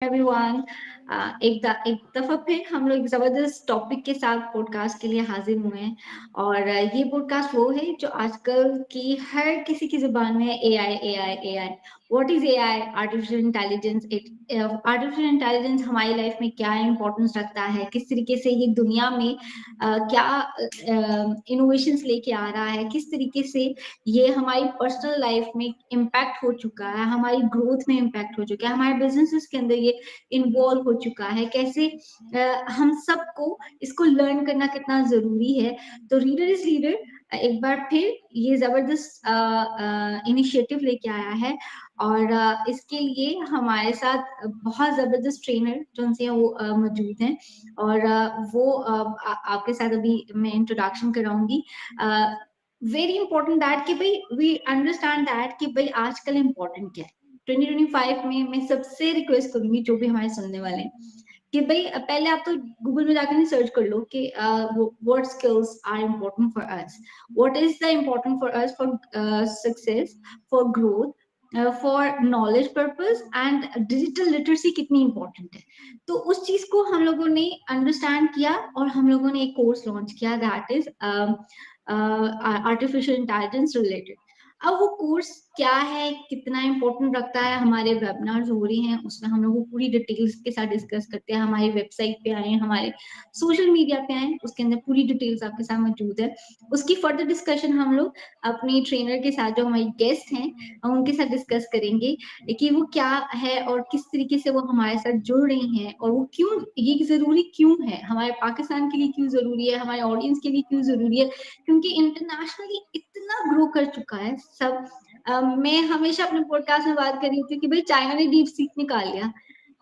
Everyone. एक दफा फिर हम लोग जबरदस्त टॉपिक के साथ पॉडकास्ट के लिए हाजिर हुए हैं। और ये पॉडकास्ट वो है जो आजकल की हर किसी की जुबान में है। AI AI AI. What is AI? Artificial intelligence. Artificial intelligence हमारी लाइफ में क्या इंपॉर्टेंस रखता है, किस तरीके से ये दुनिया में क्या इनोवेशंस लेके आ रहा है, किस तरीके से ये हमारी पर्सनल लाइफ में इम्पैक्ट हो चुका है, हमारी ग्रोथ में इम्पैक्ट हो चुका है, हमारे बिजनेसेस के अंदर ये इन्वॉल्व हो चुका है, कैसे हम सबको इसको लर्न करना कितना जरूरी है। तो रीडर इज लीडर एक बार फिर ये जबरदस्त इनिशिएटिव लेके आया है। और इसके लिए हमारे साथ बहुत जबरदस्त ट्रेनर जो उनसे वो मौजूद हैं। और वो आपके साथ अभी मैं इंट्रोडक्शन कराऊंगी। वेरी इंपॉर्टेंट दैट कि भाई वी अंडरस्टैंड दैट कि भाई आजकल इम्पोर्टेंट क्या है 2025 में। मैं सबसे रिक्वेस्ट करूंगी जो भी हमारे सुनने वाले हैं कि भाई पहले आप तो गूगल में जाकर सर्च कर लो कि what skills are important for us, what is the important for us for success, for growth, for knowledge purpose and digital literacy कितनी इंपॉर्टेंट है। तो उस चीज को हम लोगों ने अंडरस्टैंड किया और हम लोगों ने एक कोर्स लॉन्च किया that is artificial intelligence related. अब वो कोर्स क्या है, कितना इंपॉर्टेंट रखता है, हमारे वेबिनार्स हो रहे हैं उसमें हम लोग वो पूरी डिटेल्स के साथ डिस्कस करते हैं। हमारी वेबसाइट पे आए, हमारे सोशल मीडिया पे आए, उसके अंदर पूरी डिटेल्स आपके साथ मौजूद है। उसकी फर्दर डिस्कशन हम लोग अपनी ट्रेनर के साथ जो हमारी गेस्ट हैं उनके साथ डिस्कस करेंगे कि वो क्या है और किस तरीके से वो हमारे साथ जुड़ रही हैं और वो क्यों, ये जरूरी क्यों है, हमारे पाकिस्तान के लिए क्यों जरूरी है, हमारे ऑडियंस के लिए क्यों जरूरी है, क्योंकि इंटरनेशनली इतना ग्रो कर चुका है सब। मैं हमेशा अपने पॉडकास्ट में बात कर रही थी कि भाई चाइना ने डीप सीक निकाल लिया,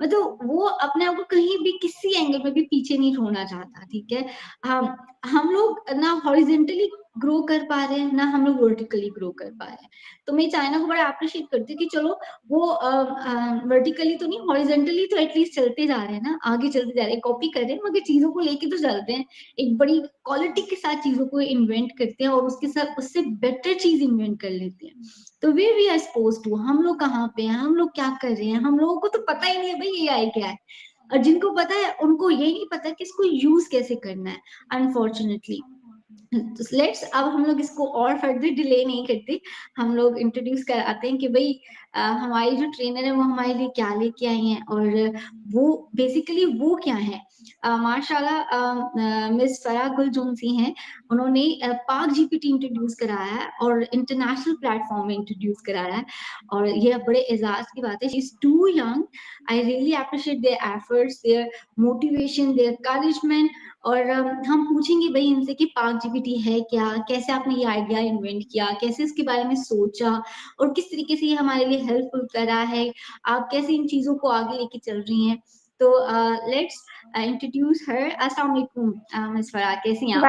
मतलब वो अपने आप को कहीं भी किसी एंगल में भी पीछे नहीं छोड़ना चाहता। ठीक है, हम लोग ना हॉरिजेंटली ग्रो कर पा रहे हैं ना हम लोग वर्टिकली ग्रो कर पा रहे हैं। तो मैं चाइना को बड़ा अप्रिशिएट करती हूँ कि चलो वो वर्टिकली तो नहीं, हॉरिजेंटली तो एटलीस्ट चलते जा रहे हैं ना, आगे चलते जा रहे हैं, कॉपी कर रहे हैं मगर चीजों को लेके तो चलते हैं। एक बड़ी क्वालिटी के साथ चीजों को इन्वेंट करते हैं और उसके साथ उससे बेटर चीज इन्वेंट कर लेते हैं। तो वी आर सपोज टू, हम लोग कहाँ पे हैं, हम लोग क्या कर रहे हैं, हम लोगों को तो पता ही नहीं है भाई ये आई क्या है। और जिनको पता है उनको ये नहीं पता कि इसको यूज कैसे करना है, अनफॉर्चुनेटली। तो लेट्स अब हम लोग इसको और फर्दर डिले नहीं करते, हम लोग इंट्रोड्यूस कराते हैं कि भाई हमारी जो ट्रेनर है वो हमारे लिए क्या लेके आई हैं और वो बेसिकली वो क्या है। माशाल्लाह मिस फराह गुल जोनसी हैं, उन्होंने पाक जीपीटी इंट्रोड्यूस कराया है और इंटरनेशनल प्लेटफॉर्म में इंट्रोड्यूस कराया है। और ये बड़े एजाज की बात है, she is too young. I really appreciate their efforts, their motivation, their encouragement. और हम पूछेंगे भाई इनसे कि पाक जीपीटी है क्या, कैसे आपने ये आइडिया इन्वेंट किया, कैसे इसके बारे में सोचा और किस तरीके से ये हमारे लिए हेल्पफुल कर रहा है, आप कैसे इन चीजों को आगे लेके चल रही हैं। तो लेट्स इंट्रोड्यूस हर। अस्सलाम वालेकुम मिस फराह, कैसी हैं आप?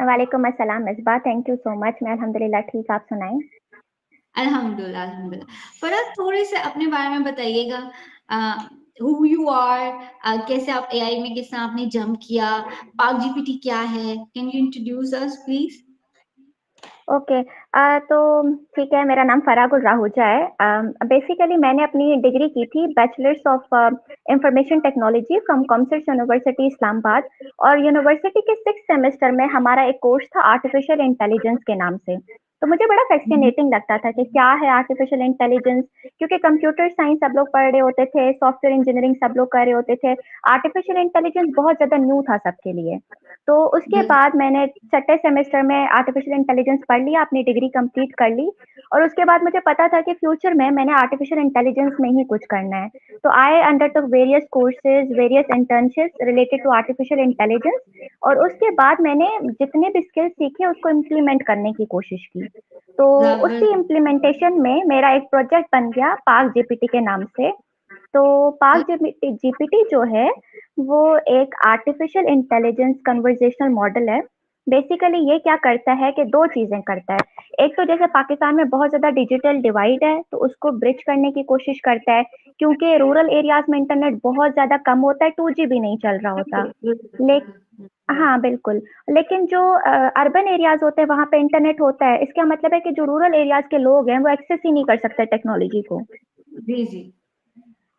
वालेकुम अस्सलाम Misbah, thank you so much. मैं अल्हम्दुलिल्लाह ठीक, आप सुनाएं। अल्हम्दुलिल्लाह अल्हम्दुलिल्लाह। फराह थोड़े से अपने बारे में बताइएगा, हु यू आर, कैसे आप एआई में किस तरह आपने जंप किया, पाक जीपीटी क्या है, can you introduce us please? Okay, तो ठीक है, मेरा नाम फराह गुल राहूजा है। बेसिकली मैंने अपनी डिग्री की थी bachelors of information technology from commerce university Islamabad. और यूनिवर्सिटी के 6th सेमेस्टर में हमारा एक कोर्स था आर्टिफिशियल इंटेलिजेंस के नाम से। तो मुझे बड़ा फैसिनेटिंग लगता था कि क्या है आर्टिफिशियल इंटेलिजेंस, क्योंकि कंप्यूटर साइंस सब लोग पढ़ रहे होते थे, सॉफ्टवेयर इंजीनियरिंग सब लोग कर रहे होते थे। आर्टिफिशियल इंटेलिजेंस बहुत ज़्यादा न्यू था सबके लिए। तो उसके बाद मैंने 6ठे सेमेस्टर में आर्टिफिशियल इंटेलिजेंस पढ़ लिया, अपनी डिग्री कंप्लीट कर ली। और उसके बाद मुझे पता था कि फ्यूचर में मैंने आर्टिफिशियल इंटेलिजेंस में ही कुछ करना है। तो I undertook various courses, various internships related to artificial intelligence. और उसके बाद मैंने जितने भी स्किल्स सीखे उसको इम्प्लीमेंट करने की कोशिश की। तो उसी जबरदस्त। इम्प्लीमेंटेशन में मेरा एक प्रोजेक्ट बन गया पार्क जीपीटी के नाम से। तो पार्क जीपीटी जो है वो एक आर्टिफिशियल इंटेलिजेंस कन्वर्जेशनल मॉडल है। बेसिकली ये क्या करता है कि दो चीजें करता है। एक तो जैसे पाकिस्तान में बहुत ज्यादा डिजिटल डिवाइड है तो उसको ब्रिज करने की कोशिश करता है, क्योंकि रूरल एरियाज में इंटरनेट बहुत ज्यादा कम होता है, 2G भी नहीं चल रहा होता। ले हाँ बिल्कुल। लेकिन जो अर्बन एरियाज होते हैं वहाँ पे इंटरनेट होता है, इसका मतलब है कि जो रूरल एरियाज के लोग हैं वो एक्सेस ही नहीं कर सकते टेक्नोलॉजी को। जी जी।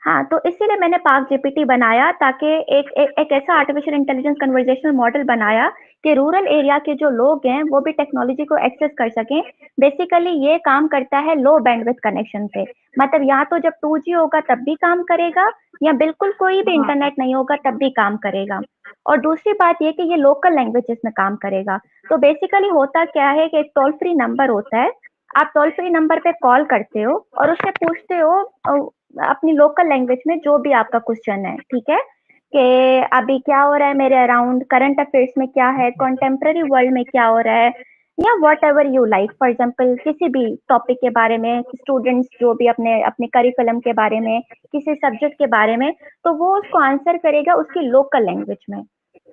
हाँ, तो इसीलिए मैंने पार्क जीपीटी बनाया, ताकि एक ऐसा आर्टिफिशियल इंटेलिजेंस कन्वर्सेशनल मॉडल बनाया कि रूरल एरिया के जो लोग हैं वो भी टेक्नोलॉजी को एक्सेस कर सकें। बेसिकली ये काम करता है लो बैंडविड्थ कनेक्शन पे, मतलब या तो जब 2G होगा तब भी काम करेगा, या बिल्कुल कोई भी हाँ, इंटरनेट नहीं होगा तब भी काम करेगा। और दूसरी बात ये कि ये लोकल लैंग्वेजेस में काम करेगा। तो बेसिकली होता क्या है कि एक टोल फ्री नंबर होता है, आप टोल फ्री नंबर पे कॉल करते हो और उससे पूछते हो अपनी लोकल लैंग्वेज में जो भी आपका क्वेश्चन है, ठीक है, कि अभी क्या हो रहा है मेरे अराउंड, करंट अफेयर्स में क्या है, कॉन्टेम्प्ररी वर्ल्ड में क्या हो रहा है, या what ever you like, for example किसी भी टॉपिक के बारे में, स्टूडेंट्स जो भी अपने अपने करिकुलम के बारे में, किसी सब्जेक्ट के बारे में, तो वो उसको आंसर करेगा उसकी लोकल लैंग्वेज में।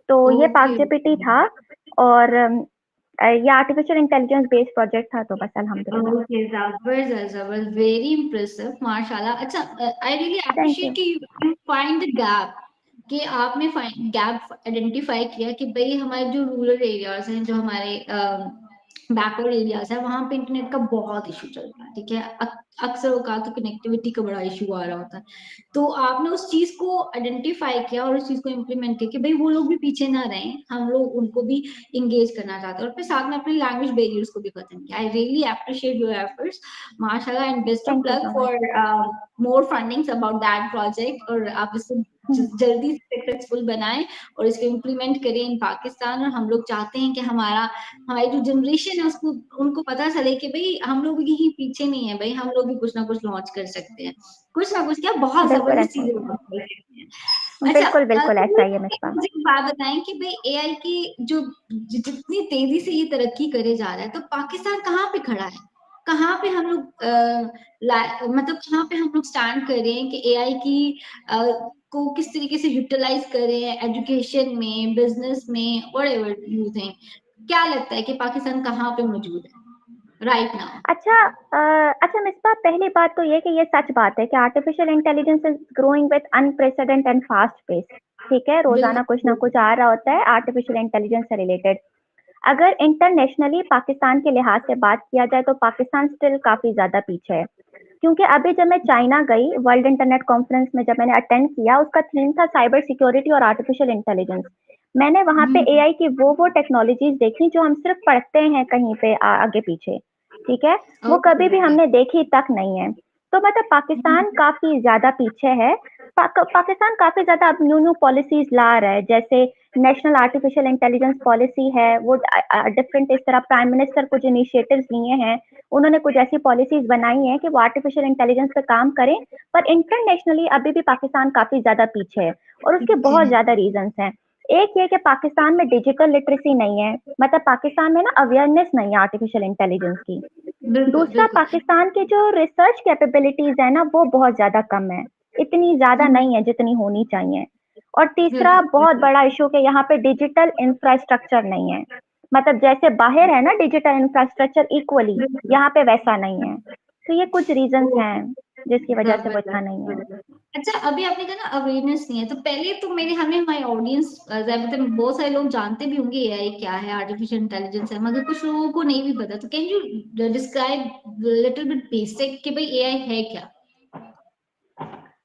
तो ये ओके। पार्क जीपीटी था। और ये आर्टिफिशियल इंटेलिजेंस बेस्ड प्रोजेक्ट था, तो बस अल्हम्दुलिल्लाह। ओके, जबरदस्त जबरदस्त, वेरी इम्प्रेसिव, माशाल्लाह। अच्छा, I really thank you. Appreciate कि यू फाइंड द गैप, कि आपने गैप आइडेंटिफाई किया कि भाई हमारे जो रूरल एरियाज हैं, जो हमारे बैकवर्ड एरियाज है, वहां पे इंटरनेट का बहुत इशू चलता है, ठीक है। अक्सर औकात तो कनेक्टिविटी का बड़ा इशू आ रहा होता है। तो आपने उस चीज को आइडेंटिफाई किया और उस चीज को इम्प्लीमेंट किया कि भाई वो लोग भी पीछे ना रहें, हम लोग उनको भी इंगेज करना चाहते हैं, और फिर साथ में अपने लैंग्वेज बैरियर्स को भी खत्म किया। I really appreciate your efforts, माशाल्लाह, and best of thank you luck so much. For more fundings about that project, और आप इसको जल्दी से सक्सेसफुल बनाएं और इसको इम्प्लीमेंट करें इन पाकिस्तान। और हम लोग चाहते हैं कि हमारी जो जनरेशन है उसको उनको पता चले कि भाई हम लोग ही पीछे नहीं है, भाई हम लोग भी कुछ ना कुछ लॉन्च कर सकते हैं, कुछ ना कुछ क्या, बहुत बिल्कुल जबरदस्त ऐसा ही चीजें है। लॉन्च कर सकते हैं। अच्छा, बिल्कुल बिल्कुल तो ऐसा ही है मिसबा। मुझे एक बात बताएं कि भाई एआई की जो जितनी तेजी से ये तरक्की करे जा रहा है, तो पाकिस्तान कहाँ पे खड़ा है, कहाँ पे हम लोग मतलब कहाँ पे हम लोग स्टैंड कर रहे हैं कि एआई की अ, को किस तरीके से यूटिलाइज करें एजुकेशन में, बिजनेस में, व्हाटएवर यू थिंक, क्या लगता है कि पाकिस्तान कहाँ पे मौजूद है राइट नाउ? अच्छा, अच्छा मिसबा, पहली बात तो ये कि ये सच बात है कि artificial intelligence is growing with unprecedented and fast pace. ठीक है, रोजाना कुछ ना बिल्कुल कुछ आ रहा होता है आर्टिफिशियल इंटेलिजेंस से रिलेटेड। अगर इंटरनेशनली पाकिस्तान के लिहाज से बात किया जाए तो पाकिस्तान स्टिल काफी ज्यादा पीछे है। क्योंकि अभी जब मैं चाइना गई वर्ल्ड इंटरनेट कॉन्फ्रेंस में, जब मैंने अटेंड किया, उसका थीम था साइबर सिक्योरिटी और आर्टिफिशियल इंटेलिजेंस। मैंने वहां पे हम्म, एआई की वो टेक्नोलॉजीज देखी जो हम सिर्फ पढ़ते हैं कहीं पे आगे पीछे, ठीक है, वो कभी भी ओके, हमने देखी तक नहीं है। तो मतलब पाकिस्तान काफी ज्यादा पीछे है। पाकिस्तान काफी ज्यादा अब न्यू न्यू पॉलिसीज ला रहा है, जैसे नेशनल आर्टिफिशियल इंटेलिजेंस पॉलिसी है, वो डिफरेंट इस तरह प्राइम मिनिस्टर कुछ इनिशिएटिव्स लिए हैं, उन्होंने कुछ ऐसी पॉलिसीज बनाई हैं कि वो आर्टिफिशियल इंटेलिजेंस पे काम करें। पर इंटरनेशनली अभी भी पाकिस्तान काफी ज्यादा पीछे है, और उसके पीछे बहुत है, ज्यादा रीजंस हैं। एक ये कि पाकिस्तान में डिजिटल लिटरेसी नहीं है, मतलब पाकिस्तान में ना अवेयरनेस नहीं है आर्टिफिशियल इंटेलिजेंस की। बिल्कुल दूसरा, बिल्कुल। पाकिस्तान की जो रिसर्च कैपेबिलिटीज है ना वो बहुत ज्यादा कम है, इतनी ज्यादा हम्म, नहीं है जितनी होनी चाहिए। और तीसरा बिल्कुल बहुत बड़ा इशू कि यहाँ पे डिजिटल इंफ्रास्ट्रक्चर नहीं है, मतलब जैसे बाहर है ना डिजिटल इंफ्रास्ट्रक्चर इक्वली, बिल्कुल। यहाँ पे वैसा नहीं है। तो ये कुछ रीजंस हैं ओके, जिसकी वजह से वो इतना जबरदस्त नहीं है। जबरदस्त। अच्छा, अभी आपने कहा ना अवेयरनेस नहीं है, तो पहले तो मेरे हमें हमारे ऑडियंस, मतलब बहुत सारे लोग जानते भी होंगे एआई क्या है, आर्टिफिशियल इंटेलिजेंस है, मगर कुछ लोगों को नहीं भी पता, तो can you describe little bit basic कि भाई एआई है क्या?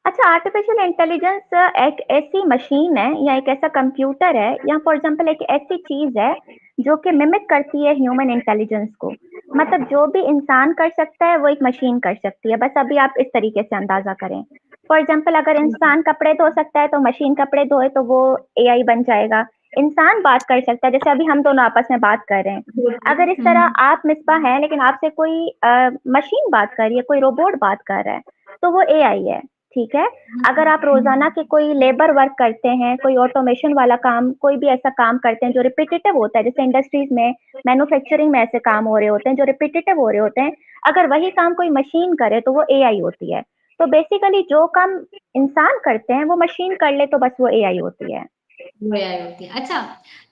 अच्छा, आर्टिफिशियल इंटेलिजेंस एक ऐसी मशीन है या एक ऐसा कंप्यूटर है या फॉर एग्जांपल एक ऐसी चीज है जो कि मिमिक करती है ह्यूमन इंटेलिजेंस को। मतलब जो भी इंसान कर सकता है वो एक मशीन कर सकती है, बस अभी आप इस तरीके से अंदाजा करें। फॉर एग्जांपल अगर इंसान कपड़े धो सकता है तो मशीन कपड़े धोए तो वो एआई बन जाएगा। इंसान बात कर सकता है, जैसे अभी हम दोनों आपस में बात कर रहे हैं। बिल्कुल। अगर इस तरह आप मिसबा है लेकिन आपसे कोई मशीन बात कर रही है, कोई रोबोट बात कर रहा है, तो वो एआई है, ठीक है। अगर आप रोजाना के कोई लेबर वर्क करते हैं, कोई ऑटोमेशन वाला काम, कोई भी ऐसा काम करते हैं जो रिपीटेटिव होता है, जैसे इंडस्ट्रीज में, मैन्युफैक्चरिंग में ऐसे काम हो रहे होते हैं जो रिपीटेटिव हो रहे होते हैं, अगर वही काम कोई मशीन करे तो वो एआई होती है। तो बेसिकली जो काम इंसान करते हैं वो मशीन कर ले तो बस वो एआई होती है। वो एआई होती है। अच्छा,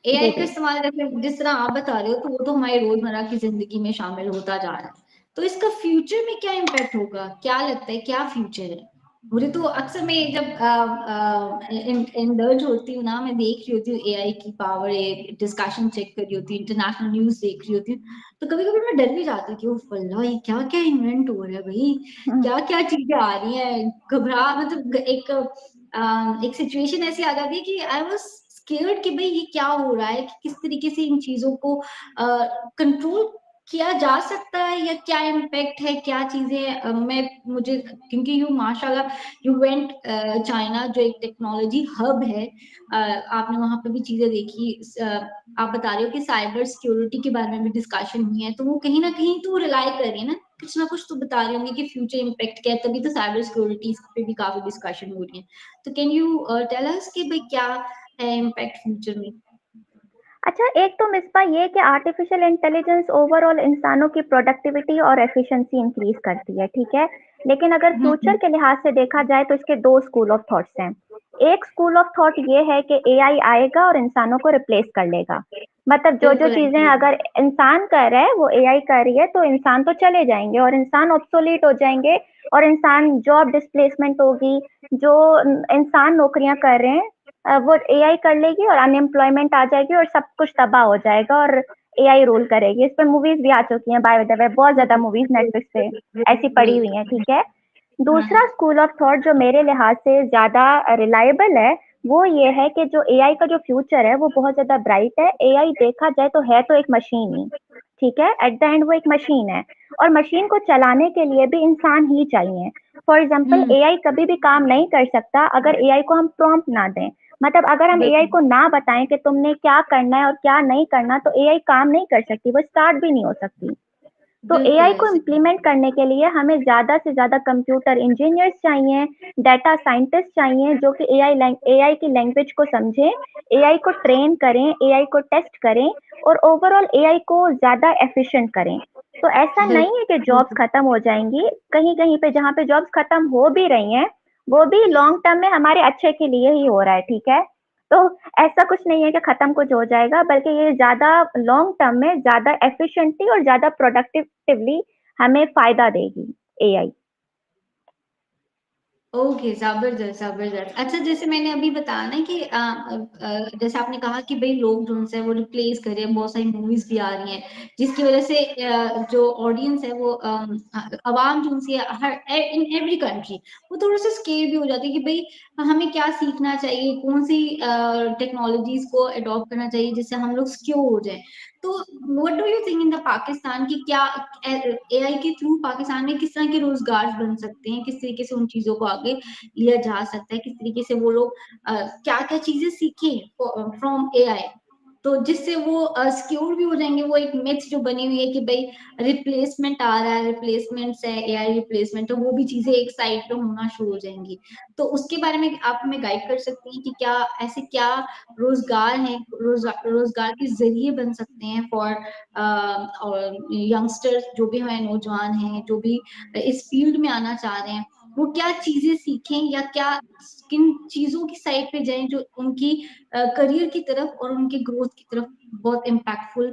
जी एआई का जी। इस्तेमाल जैसे जिस तरह आप बता रहे हो, तो वो तो हमारी रोजमर्रा की जिंदगी में शामिल होता जा रहा है, तो इसका फ्यूचर में क्या इम्पैक्ट होगा, क्या लगता है क्या फ्यूचर है? मुझे तो अक्सर मैं जब इंडल्ज होती हूँ ना, मैं देख रही होती हूँ एआई की पावर, डिस्कशन चेक कर रही होती हूँ, इंटरनेशनल न्यूज देख रही होती हूँ, तो कभी कभी मैं डर भी जाती हूँ कि ओ फल्ला, ये क्या क्या इन्वेंट हो रहा है भाई, हुँ, क्या क्या चीजें आ रही हैं, घबरा मतलब एक सिचुएशन ऐसी आ जाती है कि आई वाज स्केयर्ड कि भाई ये क्या हो रहा है, कि किस तरीके से इन चीजों को कंट्रोल किया जा सकता है, या क्या इम्पैक्ट है, क्या चीजें मैं मुझे, क्योंकि यू माशाल्लाह यू वेंट चाइना, जो एक टेक्नोलॉजी हब है, आपने वहां पे भी चीजें देखी, आप बता रहे हो कि साइबर सिक्योरिटी के बारे में भी डिस्कशन हुई है, तो वो कहीं ना कहीं तो रिलाई कर रही है ना, कुछ ना कुछ तो बता रहे होंगे कि फ्यूचर इम्पैक्ट क्या है, तभी तो साइबर सिक्योरिटी पे भी काफी डिस्कशन हो रही है। तो कैन यू टेल अस कि भाई क्या है इम्पैक्ट फ्यूचर में? अच्छा, एक तो मिसबा ये कि आर्टिफिशियल इंटेलिजेंस ओवरऑल इंसानों की प्रोडक्टिविटी और एफिशिएंसी इंक्रीज करती है, ठीक है? लेकिन अगर फ्यूचर हम्म, के लिहाज से देखा जाए तो इसके 2 स्कूल ऑफ थॉट्स हैं। एक स्कूल ऑफ थॉट ये है कि एआई आएगा और इंसानों को रिप्लेस कर लेगा। मतलब जो-जो बिल्कुल चीज़ें एग्री। अगर इंसान कर रहा है, वो एआई कर रही है, तो इंसान तो चले जाएँगे और इंसान ऑब्सोलीट हो जाएँगे और इंसान जॉब डिस्प्लेसमेंट होगी। जो इंसान नौकरियाँ कर रहे हैं वो एआई कर लेगी और अनएम्प्लॉयमेंट आ जाएगी और सब कुछ तबाह हो जाएगा और एआई रूल करेगी। इस पे मूवीज़ भी आ चुकी हैं बाय द वे, बहुत ज़्यादा मूवीज़ नेटफ्लिक्स पे ऐसी पड़ी हुई हैं, ठीक है? दूसरा हाँ। स्कूल ऑफ थॉट जो मेरे लिहाज से ज़्यादा रिलायबल है, वो ये है कि जो एआई का जो फ्यूचर है, वो बहुत ज़्यादा ब्राइट है। एआई देखा जाए तो है तो एक मशीन ही, ठीक है? एट द एंड वो एक मशीन है और मशीन को चलाने के लिए भी इंसान ही चाहिए। For example hmm. एआई कभी भी काम नहीं कर सकता अगर एआई को हम प्रॉम्प्ट ना दें। मतलब अगर हम एआई बिल्कुल। को ना बताएँ कि तुमने क्या करना है और क्या नहीं करना, तो एआई काम नहीं कर सकती, वो स्टार्ट भी नहीं हो सकती। तो बिल्कुल एआई को ऐसे। इम्प्लीमेंट करने के लिए हमें ज़्यादा से ज़्यादा कंप्यूटर इंजीनियर्स चाहिए, डाटा साइंटिस्ट चाहिए जो कि एआई की लैंग्वेज को समझें, एआई को ट्रेन करें, एआई को टेस्ट करें और ओवरऑल एआई को ज़्यादा एफिशिएंट करें। तो ऐसा नहीं है कि जॉब्स बिल्कुल। खत्म हो जाएँगी, कहीं-कहीं पे जहाँ पे जॉब्स खत्म हो भी रही हैं, वो भी लॉन्ग टर्म में हमारे अच्छे के लिए ही हो रहा है, ठीक है? तो ऐसा कुछ नहीं है कि खत्म कुछ हो जाएगा, बल्कि ये ज़्यादा लॉन्ग टर्म में ज़्यादा एफिशिएंटली और ज़्यादा प्रोडक्टिवली हमें फ़ायदा देगी एआई। ओके, ज़बरदस्त, ज़बरदस्त। अच्छा, जैसे मैंने अभी बताया ना कि जैसे आपने कहा कि भई लोग जो उनसे वो रिप्लेस कर रहे हैं, बहुत सारी मूवीज़ भी आ रही हैं, जिसकी वज़ह से जो ऑडियंस है वो अवाम जो उनसे हर इन एवरी कंट्री, वो थोड़ा-सा स्केयर भी हो जाती है कि भई हमें क्या सीखना चाहिए, कौन-सी टेक्नोलॉजीज़ को अडॉप्ट करना चाहिए जिससे हम लोग सिक्योर हो जाएँ। तो what do you think in the Pakistan कि क्या एआई के थ्रू पाकिस्तान में किस तरह के रोजगार बन सकते हैं, किस तरीके से उन चीजों को आगे लिया जा सकता है, किस तरीके से वो लोग क्या क्या चीजें सीखें फ्रॉम एआई, तो जिससे वो सिक्योर भी हो जाएंगे। वो एक मिथ जो बनी हुई है कि भाई रिप्लेसमेंट आ रहा है, रिप्लेसमेंट्स है, एआई रिप्लेसमेंट, तो वो भी चीजें एक साइड पे होना शुरू हो जाएंगी। तो उसके बारे में आप हमें गाइड कर सकती हैं कि क्या ऐसे क्या रोजगार हैं, रोजगार के जरिए बन सकते हैं फॉर और यंगस्टर्स जो भी हमारे नौजवान हैं, जो भी इस फील्ड में आना चाह रहे हैं, वो क्या चीजें सीखें या क्या किन चीजों की साइड पे जाएं जो उनकी करियर की तरफ और उनके ग्रोथ की तरफ बहुत इम्पैक्टफुल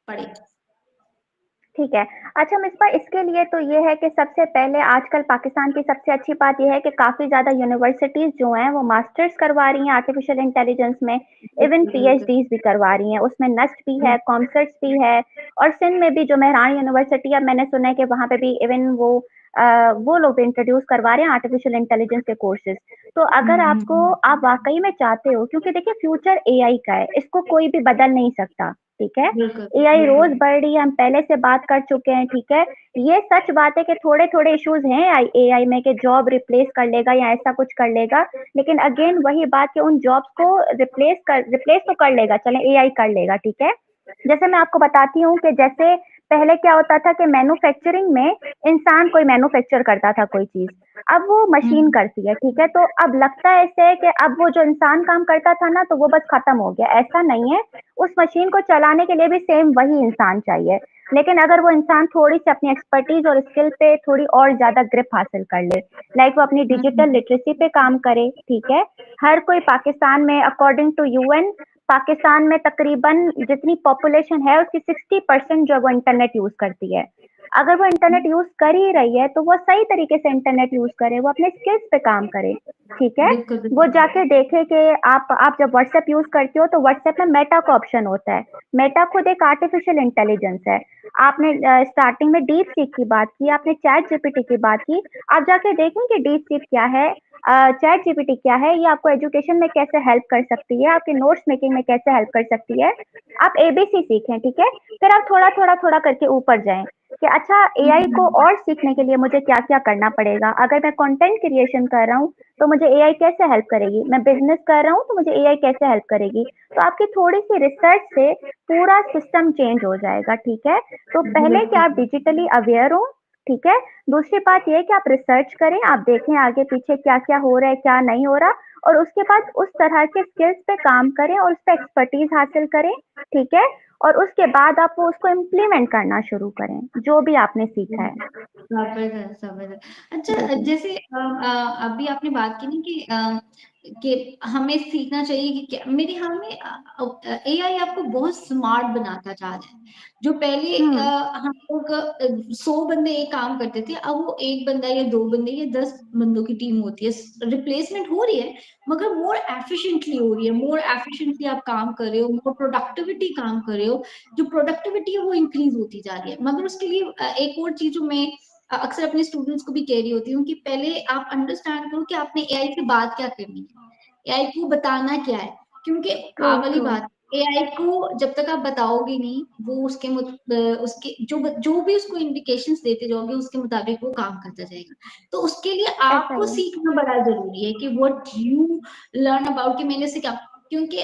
पड़े। ठीक है। अच्छा मिसबा इसके लिए तो ये है कि सबसे पहले आजकल पाकिस्तान की सबसे अच्छी बात ये है कि काफ़ी ज़्यादा यूनिवर्सिटीज़ जो हैं वो मास्टर्स करवा रही हैं आर्टिफ़िशियल इंटेलिजेंस में, इवन बिल्कुल बिल्कुल। पीएचडीज़ भी करवा रही हैं। उसमें नस्ट भी है, कॉमसर्ट्स भी है और सिंध में भी जो मेहरान यूनिवर्सिटी अब मैंने सुना है कि वहाँ पे भी इवन वो लोग भी इंट्रोड्यूस करवा रहे हैं आर्टिफ़िशियल इंटेलिजेंस के कोर्सेज़। तो अगर आपको आप वाक़ई में चाहते हो क्योंकि देखिए फ्यूचर एआई का है, इसको कोई भी बदल नहीं सकता, ठीक है? बिल्कुल एआई रोज बिल्कुल। बढ़ रही है, हम पहले से बात कर चुके हैं, ठीक है? ये सच बात है कि थोड़े-थोड़े इश्यूज़ हैं एआई में कि जॉब रिप्लेस कर लेगा या ऐसा कुछ कर लेगा, लेकिन अगेन वही बात कि उन जॉब्स को रिप्लेस तो कर लेगा, चलें एआई कर लेगा, ठीक है? जैसे मैं आपको बताती हूँ कि जैसे पहले क्या होता था कि मैन्युफैक्चरिंग में इंसान कोई मैन्युफैक्चर करता था कोई चीज़, अब वो मशीन हम्म। करती है, ठीक है? तो अब लगता है ऐसे है कि अब वो जो इंसान काम करता था ना, तो वो बस खत्म हो गया, ऐसा नहीं है। उस मशीन को चलाने के लिए भी सेम वही इंसान चाहिए। लेकिन अगर वो इंसान थोड़ी-सी अपनी एक्सपर्टीज़ और स्किल पे थोड़ी और ज़्यादा ग्रिप हासिल कर ले, लाइक वो अपनी डिजिटल हम्म। लिटरेसी पे काम करे, ठीक है? हर कोई पाकिस्तान में अकॉर्डिंग टू यूएन पाकिस्तान में तकरीबन जितनी पॉपुलेशन है उसकी 60% जो है वो इंटरनेट यूज़ करती है। अगर वो इंटरनेट यूज़ कर ही रही है, तो वो सही तरीके से इंटरनेट यूज़ करे, वो अपने स्किल्स पे काम करे, ठीक है? बिल्कुल, वो बिल्कुल। जाके देखे कि आप जब व्हाट्सएप यूज़ करते हो, तो व्हाट्सएप में मेटा का ऑप्शन होता है। मेटा खुद एक आर्टिफिशियल इंटेलिजेंस है। आपने स्टार्टिंग में डीप सीक की बात की, आपने चैट जीपीटी की बात की, आप जाके देखें कि डीप सीक क्या है, चैट जीपीटी क्या है, ये आपको एजुकेशन में कैसे हेल्प कर सकती है, आपके नोट्स मेकिंग में कैसे हेल्प कर सकती है। आप एबीसी सीखें, ठीक है? फिर आप थोड़ा-थोड़ा करके ऊपर जाएँ कि अच्छा हुँ, एआई को हुँ। और सीखने के लिए मुझे क्या-क्या करना पड़ेगा? अगर मैं कंटेंट क्रिएशन कर रहा हूँ, तो मुझे एआई कैसे हेल्प करेगी? मैं बिज़नेस कर रहा हूँ, तो मुझे एआई कैसे हेल्प करेगी? तो आपकी थोड़ी-सी रिसर्च से पूरा सिस्टम चेंज हो जाएगा, ठीक है? तो पहले कि बिल्कुल। आप डिजिटली अवेयर हो, ठीक है? दूसरी बात ये है कि आप रिसर्च करें, आप देखें आगे-पीछे क्या-क्या हो रहा है, क्या नहीं हो रहा और उसके बाद उस तरह के स्किल्स पे काम करें और उस पे एक्सपर्टीज़ हासिल करें, ठीक है? और उसके बाद आप वो उसको इम्प्लीमेंट करना शुरू करें, जो भी आपने सीखा है। समझ गए, समझ गए। अच्छा, जी। जैसे अभी आपने बात की ना कि हमें सीखना चाहिए कि क्या मेरे ख्याल में एआई आपको बहुत स्मार्ट बनाता जा रहा है। जो पहले हुँ, हम लोग 100 बंदे एक काम करते थे, अब वो 1 बंदा या 2 बंदे या 10 बंदों की टीम होती है। रिप्लेसमेंट हो रही है, मगर मोर एफिशिएंटली हो रही है। मोर एफिशिएंटली आप काम कर रहे हो, मोर प्रोडक्टिविटी काम कर रहे हो। जो प्रोडक्टिविटी है वो इंक्रीज़ होती जा रही है। मगर उसके लिए एक और चीज़ जो मैं अक्सर अपने स्टूडेंट्स को भी कह रही होती हूँ कि पहले आप अंडरस्टैंड करो कि आपने एआई से बात क्या करनी है, एआई को बताना क्या है, क्योंकि ट्रू, वाली ट्रू। बात एआई को जब तक आप बताओगे नहीं, वो उसके जो भी उसको इंडिकेशंस देते जाओगे उसके मुताबिक वो काम करता जाएगा। तो उसके लिए ऐसा आपको ही है। सीखना बड़ा ज़रूरी है कि व्हाट यू लर्न अबाउट कि मैंने इससे क्या, क्योंकि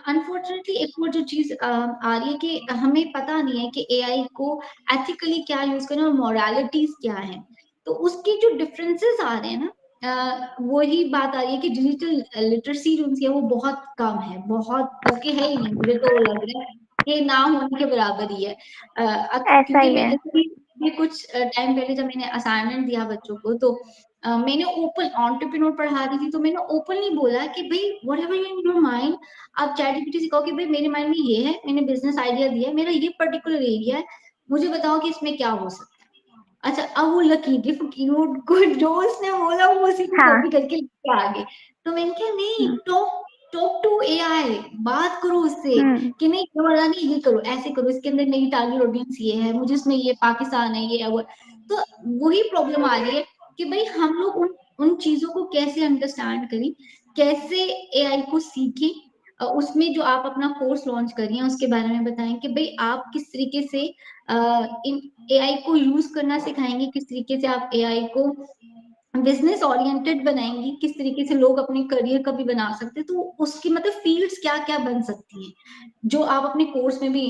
अनफॉर्चुनेटली एक और जो चीज़ आ रही है कि हमें पता नहीं है कि एआई को एथिकली क्या यूज़ करना है और मोरालिटीज़ क्या हैं। तो उसके जो डिफरेंसेस आ रहे हैं ना, वही बात आ रही है कि डिजिटल लिटरेसी जो उनकी है वो बहुत कम है, बहुत बल्कि है ही नहीं, मुझे तो लग रहा है कि ना होने के बराबर ही है। ऐसा क्योंकि ही है। मैंने भी कुछ टाइम पहले जब मैंने असाइनमेंट दिया बच्चों को, तो मैंने ओपन एंटरप्रेन्योर पढ़ा रही थी, तो मैंने ओपनली बोला कि भई व्हाटएवर इन योर माइंड, आप चैटजीपीटी से कहो कि भई मेरे माइंड में ये है, मैंने बिज़नेस आइडिया दिया है, मेरा ये पर्टिकुलर एरिया है, मुझे बताओ कि इसमें क्या हो सकता है। अच्छा, अब वो लकीली फकीर को जो उसने बोला वो उसी को हाँ। कॉपी करके लिख के आ गए। तो मैंने कहा नहीं, हुँ, टॉक टॉक टू एआई, बात करो उससे हुँ, कि नहीं ये वाला नहीं, ये करो, ऐसे करो, इसके अंदर मेरी टारगेट ऑडियंस ये है, मुझे इसमें ये पाकिस्तान है, ये है, वो है। तो वही प्रॉब्लम आ रही है कि भई हम लोग उन उन चीज़ों को कैसे अंडरस्टैंड करें, कैसे एआई को सीखें, उसमें जो आप अपना कोर्स लॉन्च कर रही हैं उसके बारे में बताएँ कि भई आप किस तरीके से इन एआई को यूज़ करना सिखाएँगे, किस तरीके से आप एआई को बिज़नेस ओरिएंटेड बनाएँगी, किस तरीके से लोग अपने करियर का भी बना सकते हैं, तो उसकी मतलब फ़ील्ड्स क्या-क्या बन सकती हैं, जो आप अपने कोर्स में भी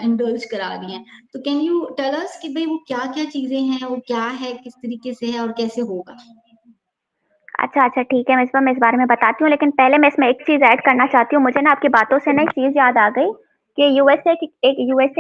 इंडल्ज करा रही हैं। तो कैन यू टेल अस कि भई वो क्या-क्या चीज़ें हैं, वो क्या है, किस तरीके से है और कैसे होगा? अच्छा, अच्छा ठीक है, मैं इस बारे में बताती हूँ, लेकिन पहले मैं इसमें एक चीज़ ऐड करना चाहती हूँ। मुझे ना आपकी बातों से ना एक चीज़ याद आ गई कि यूएसए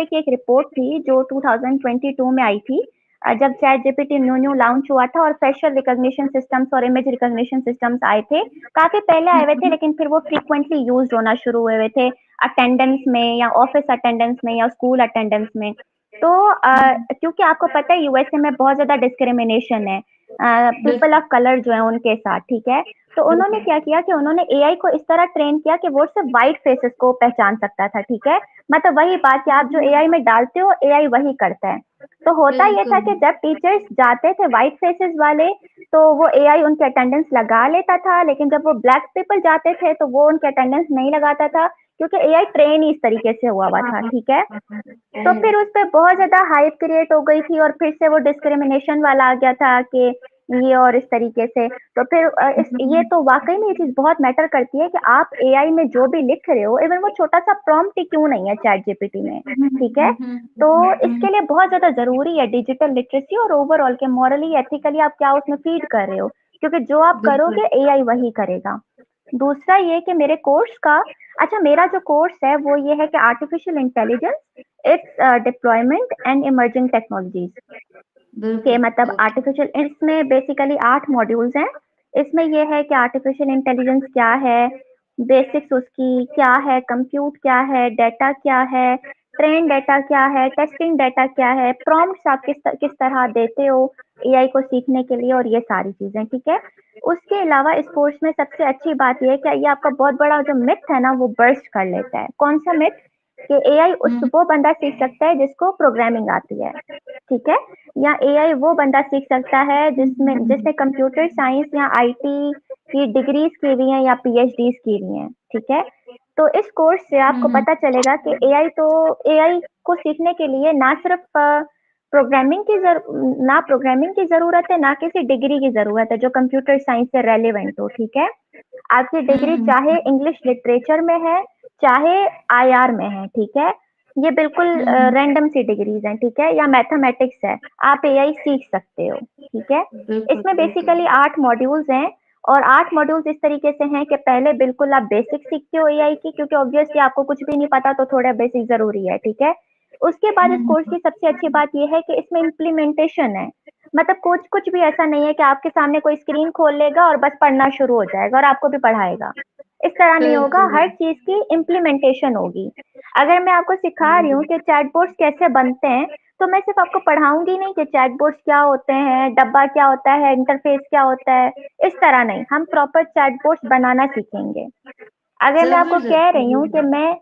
की एक रिपोर्ट थी जो 2022 में आई थी। जब चैट जीपीटी न्यू-न्यू लॉन्च हुआ था और फेशियल रिकॉग्निशन सिस्टम्स और इमेज रिकॉग्निशन सिस्टम्स आए थे। काफ़ी पहले हुँ, आए हुए थे, हुँ। लेकिन फिर वो फ्रीक्वेंटली यूज़्ड होना शुरू हुए हुए थे, अटेंडेंस में या ऑफ़िस अटेंडेंस में या स्कूल अटेंडेंस में। तो हुँ, हुँ। क्योंकि आपको पता है यूएसए में बहुत ज़्यादा डिस्क्रिमिनेशन है पीपल बिल्कुल, ऑफ कलर जो है उनके साथ, ठीक है? तो उन्होंने बिल्कुल। क्या किया कि उन्होंने एआई को इस तरह ट्रेन किया कि वो सिर्फ़ व्हाइट फेसेस को पहचान सकता था, ठीक है? मतलब वही बात कि आप जो हुँ, एआई में डालते हो, एआई वही करता है। तो होता ये था बिल्कुल। कि जब टीचर्स जाते थे व्हाइट फेसेस वाले, तो वो एआई उनकी अटेंडेंस लगा लेता था, लेकिन जब वो ब्लैक पीपल जाते थे, तो वो उनकी अटेंडेंस नहीं लगाता था, क्योंकि एआई ट्रेन ही इस तरीके से हुआ हाँ, था, हाँ, ठीक है? हाँ, हाँ। तो राइट। फिर उस पे बहुत ज़्यादा हाइप क्रिएट हो गई थी और फिर से वो डिस्क्रिमिनेशन वाला आ गया था कि ये और इस तरीके से। तो फिर हुँ, इस ये हुँ, तो वाक़ई में ये चीज़ बहुत मैटर करती है कि आप एआई में जो भी लिख रहे हो, इवन वो छोटा-सा प्रॉम्प्ट ही क्यों नहीं है चैट जीपीटी में, हुँ, ठीक है? हुँ, हुँ, तो हुँ, हुँ। इसके लिए बहुत ज़्यादा ज़रूरी है डिजिटल लिटरेसी और ओवरऑल के मॉरली, एथिकली आप क्या उसमें फ़ीड कर रहे हो, क्योंकि जो आप बिल्कुल। करोगे एआई वही करेगा। दूसरा ये कि मेरे कोर्स का अच्छा मेरा जो कोर्स है वो ये है कि artificial intelligence, it's deployment and emerging technologies के बिल्कुल, मतलब ओके। आर्टिफिशियल इसमें बेसिकली 8 मॉड्यूल्स हैं। इसमें ये है कि आर्टिफिशियल इंटेलिजेंस क्या है, बेसिक्स उसकी क्या है, कंप्यूट क्या है, डेटा क्या है, ट्रेन डेटा क्या है, टेस्टिंग डेटा क्या है, प्रॉम्प्ट्स आप किस तरह देते हो एआई को सीखने के लिए, और ये सारी चीजें, ठीक है। उसके अलावा इस कोर्स में सबसे अच्छी बात ये है कि ये आपका बहुत बड़ा जो मिथ है ना वो बर्स्ट कर लेता है। कौन सा मिथ? कि एआई उस वो बंदा सीख सकता है जिसको प्रोग्रामिंग आती है, ठीक है, या एआई वो बंदा सीख सकता है जिसने कंप्यूटर साइंस या आईटी की डिग्रीज की हुई हैं या पीएचडीज की हुई हैं, ठीक है। तो इस कोर्स से आपको पता चलेगा कि एआई को सीखने के लिए ना सिर्फ प्रोग्रामिंग की जरूरत है, ना किसी डिग्री की जरूरत है जो कंप्यूटर साइंस से रेलिवेंट हो, ठीक है। आपकी डिग्री चाहे इंग्लिश लिटरेचर में है, चाहे आईआर में है, ठीक है, ये बिल्कुल रैंडम सी डिग्रीज हैं, ठीक है, या मैथमेटिक्स है, आप एआई सीख सकते हो, ठीक है। बिल्कुल इसमें बिल्कुल। बेसिकली 8 मॉड्यूल्स हैं, और 8 मॉड्यूल्स इस तरीके से हैं कि पहले बिल्कुल आप बेसिक सीखते हो एआई की, क्योंकि ऑब्वियसली आपको कुछ भी नहीं पता तो थोड़ा बेसिक जरूरी है, ठीक है। उसके बाद इस कोर्स की सबसे अच्छी बात यह है कि इसमें इम्प्लीमेंटेशन है। मतलब कुछ भी ऐसा नहीं है कि आपके सामने कोई स्क्रीन खोल लेगा और बस पढ़ना शुरू हो जाएगा और आपको भी पढ़ाएगा, इस तरह नहीं होगा। बिल्कुल हर चीज की इम्प्लीमेंटेशन होगी। अगर मैं आपको सिखा रही हूँ कि चैटबॉट्स कैसे बनते हैं, तो मैं सिर्फ आपको पढ़ाऊंगी नहीं कि चैटबॉट्स क्या होते हैं, डब्बा क्या होता है, इंटरफेस क्या होता है, इस तरह नहीं, हम प्रॉपर चैटबॉट्स बनाना सीखेंगे। अगर मैं आपको कह जबरदस्त। रही हूँ कि मैं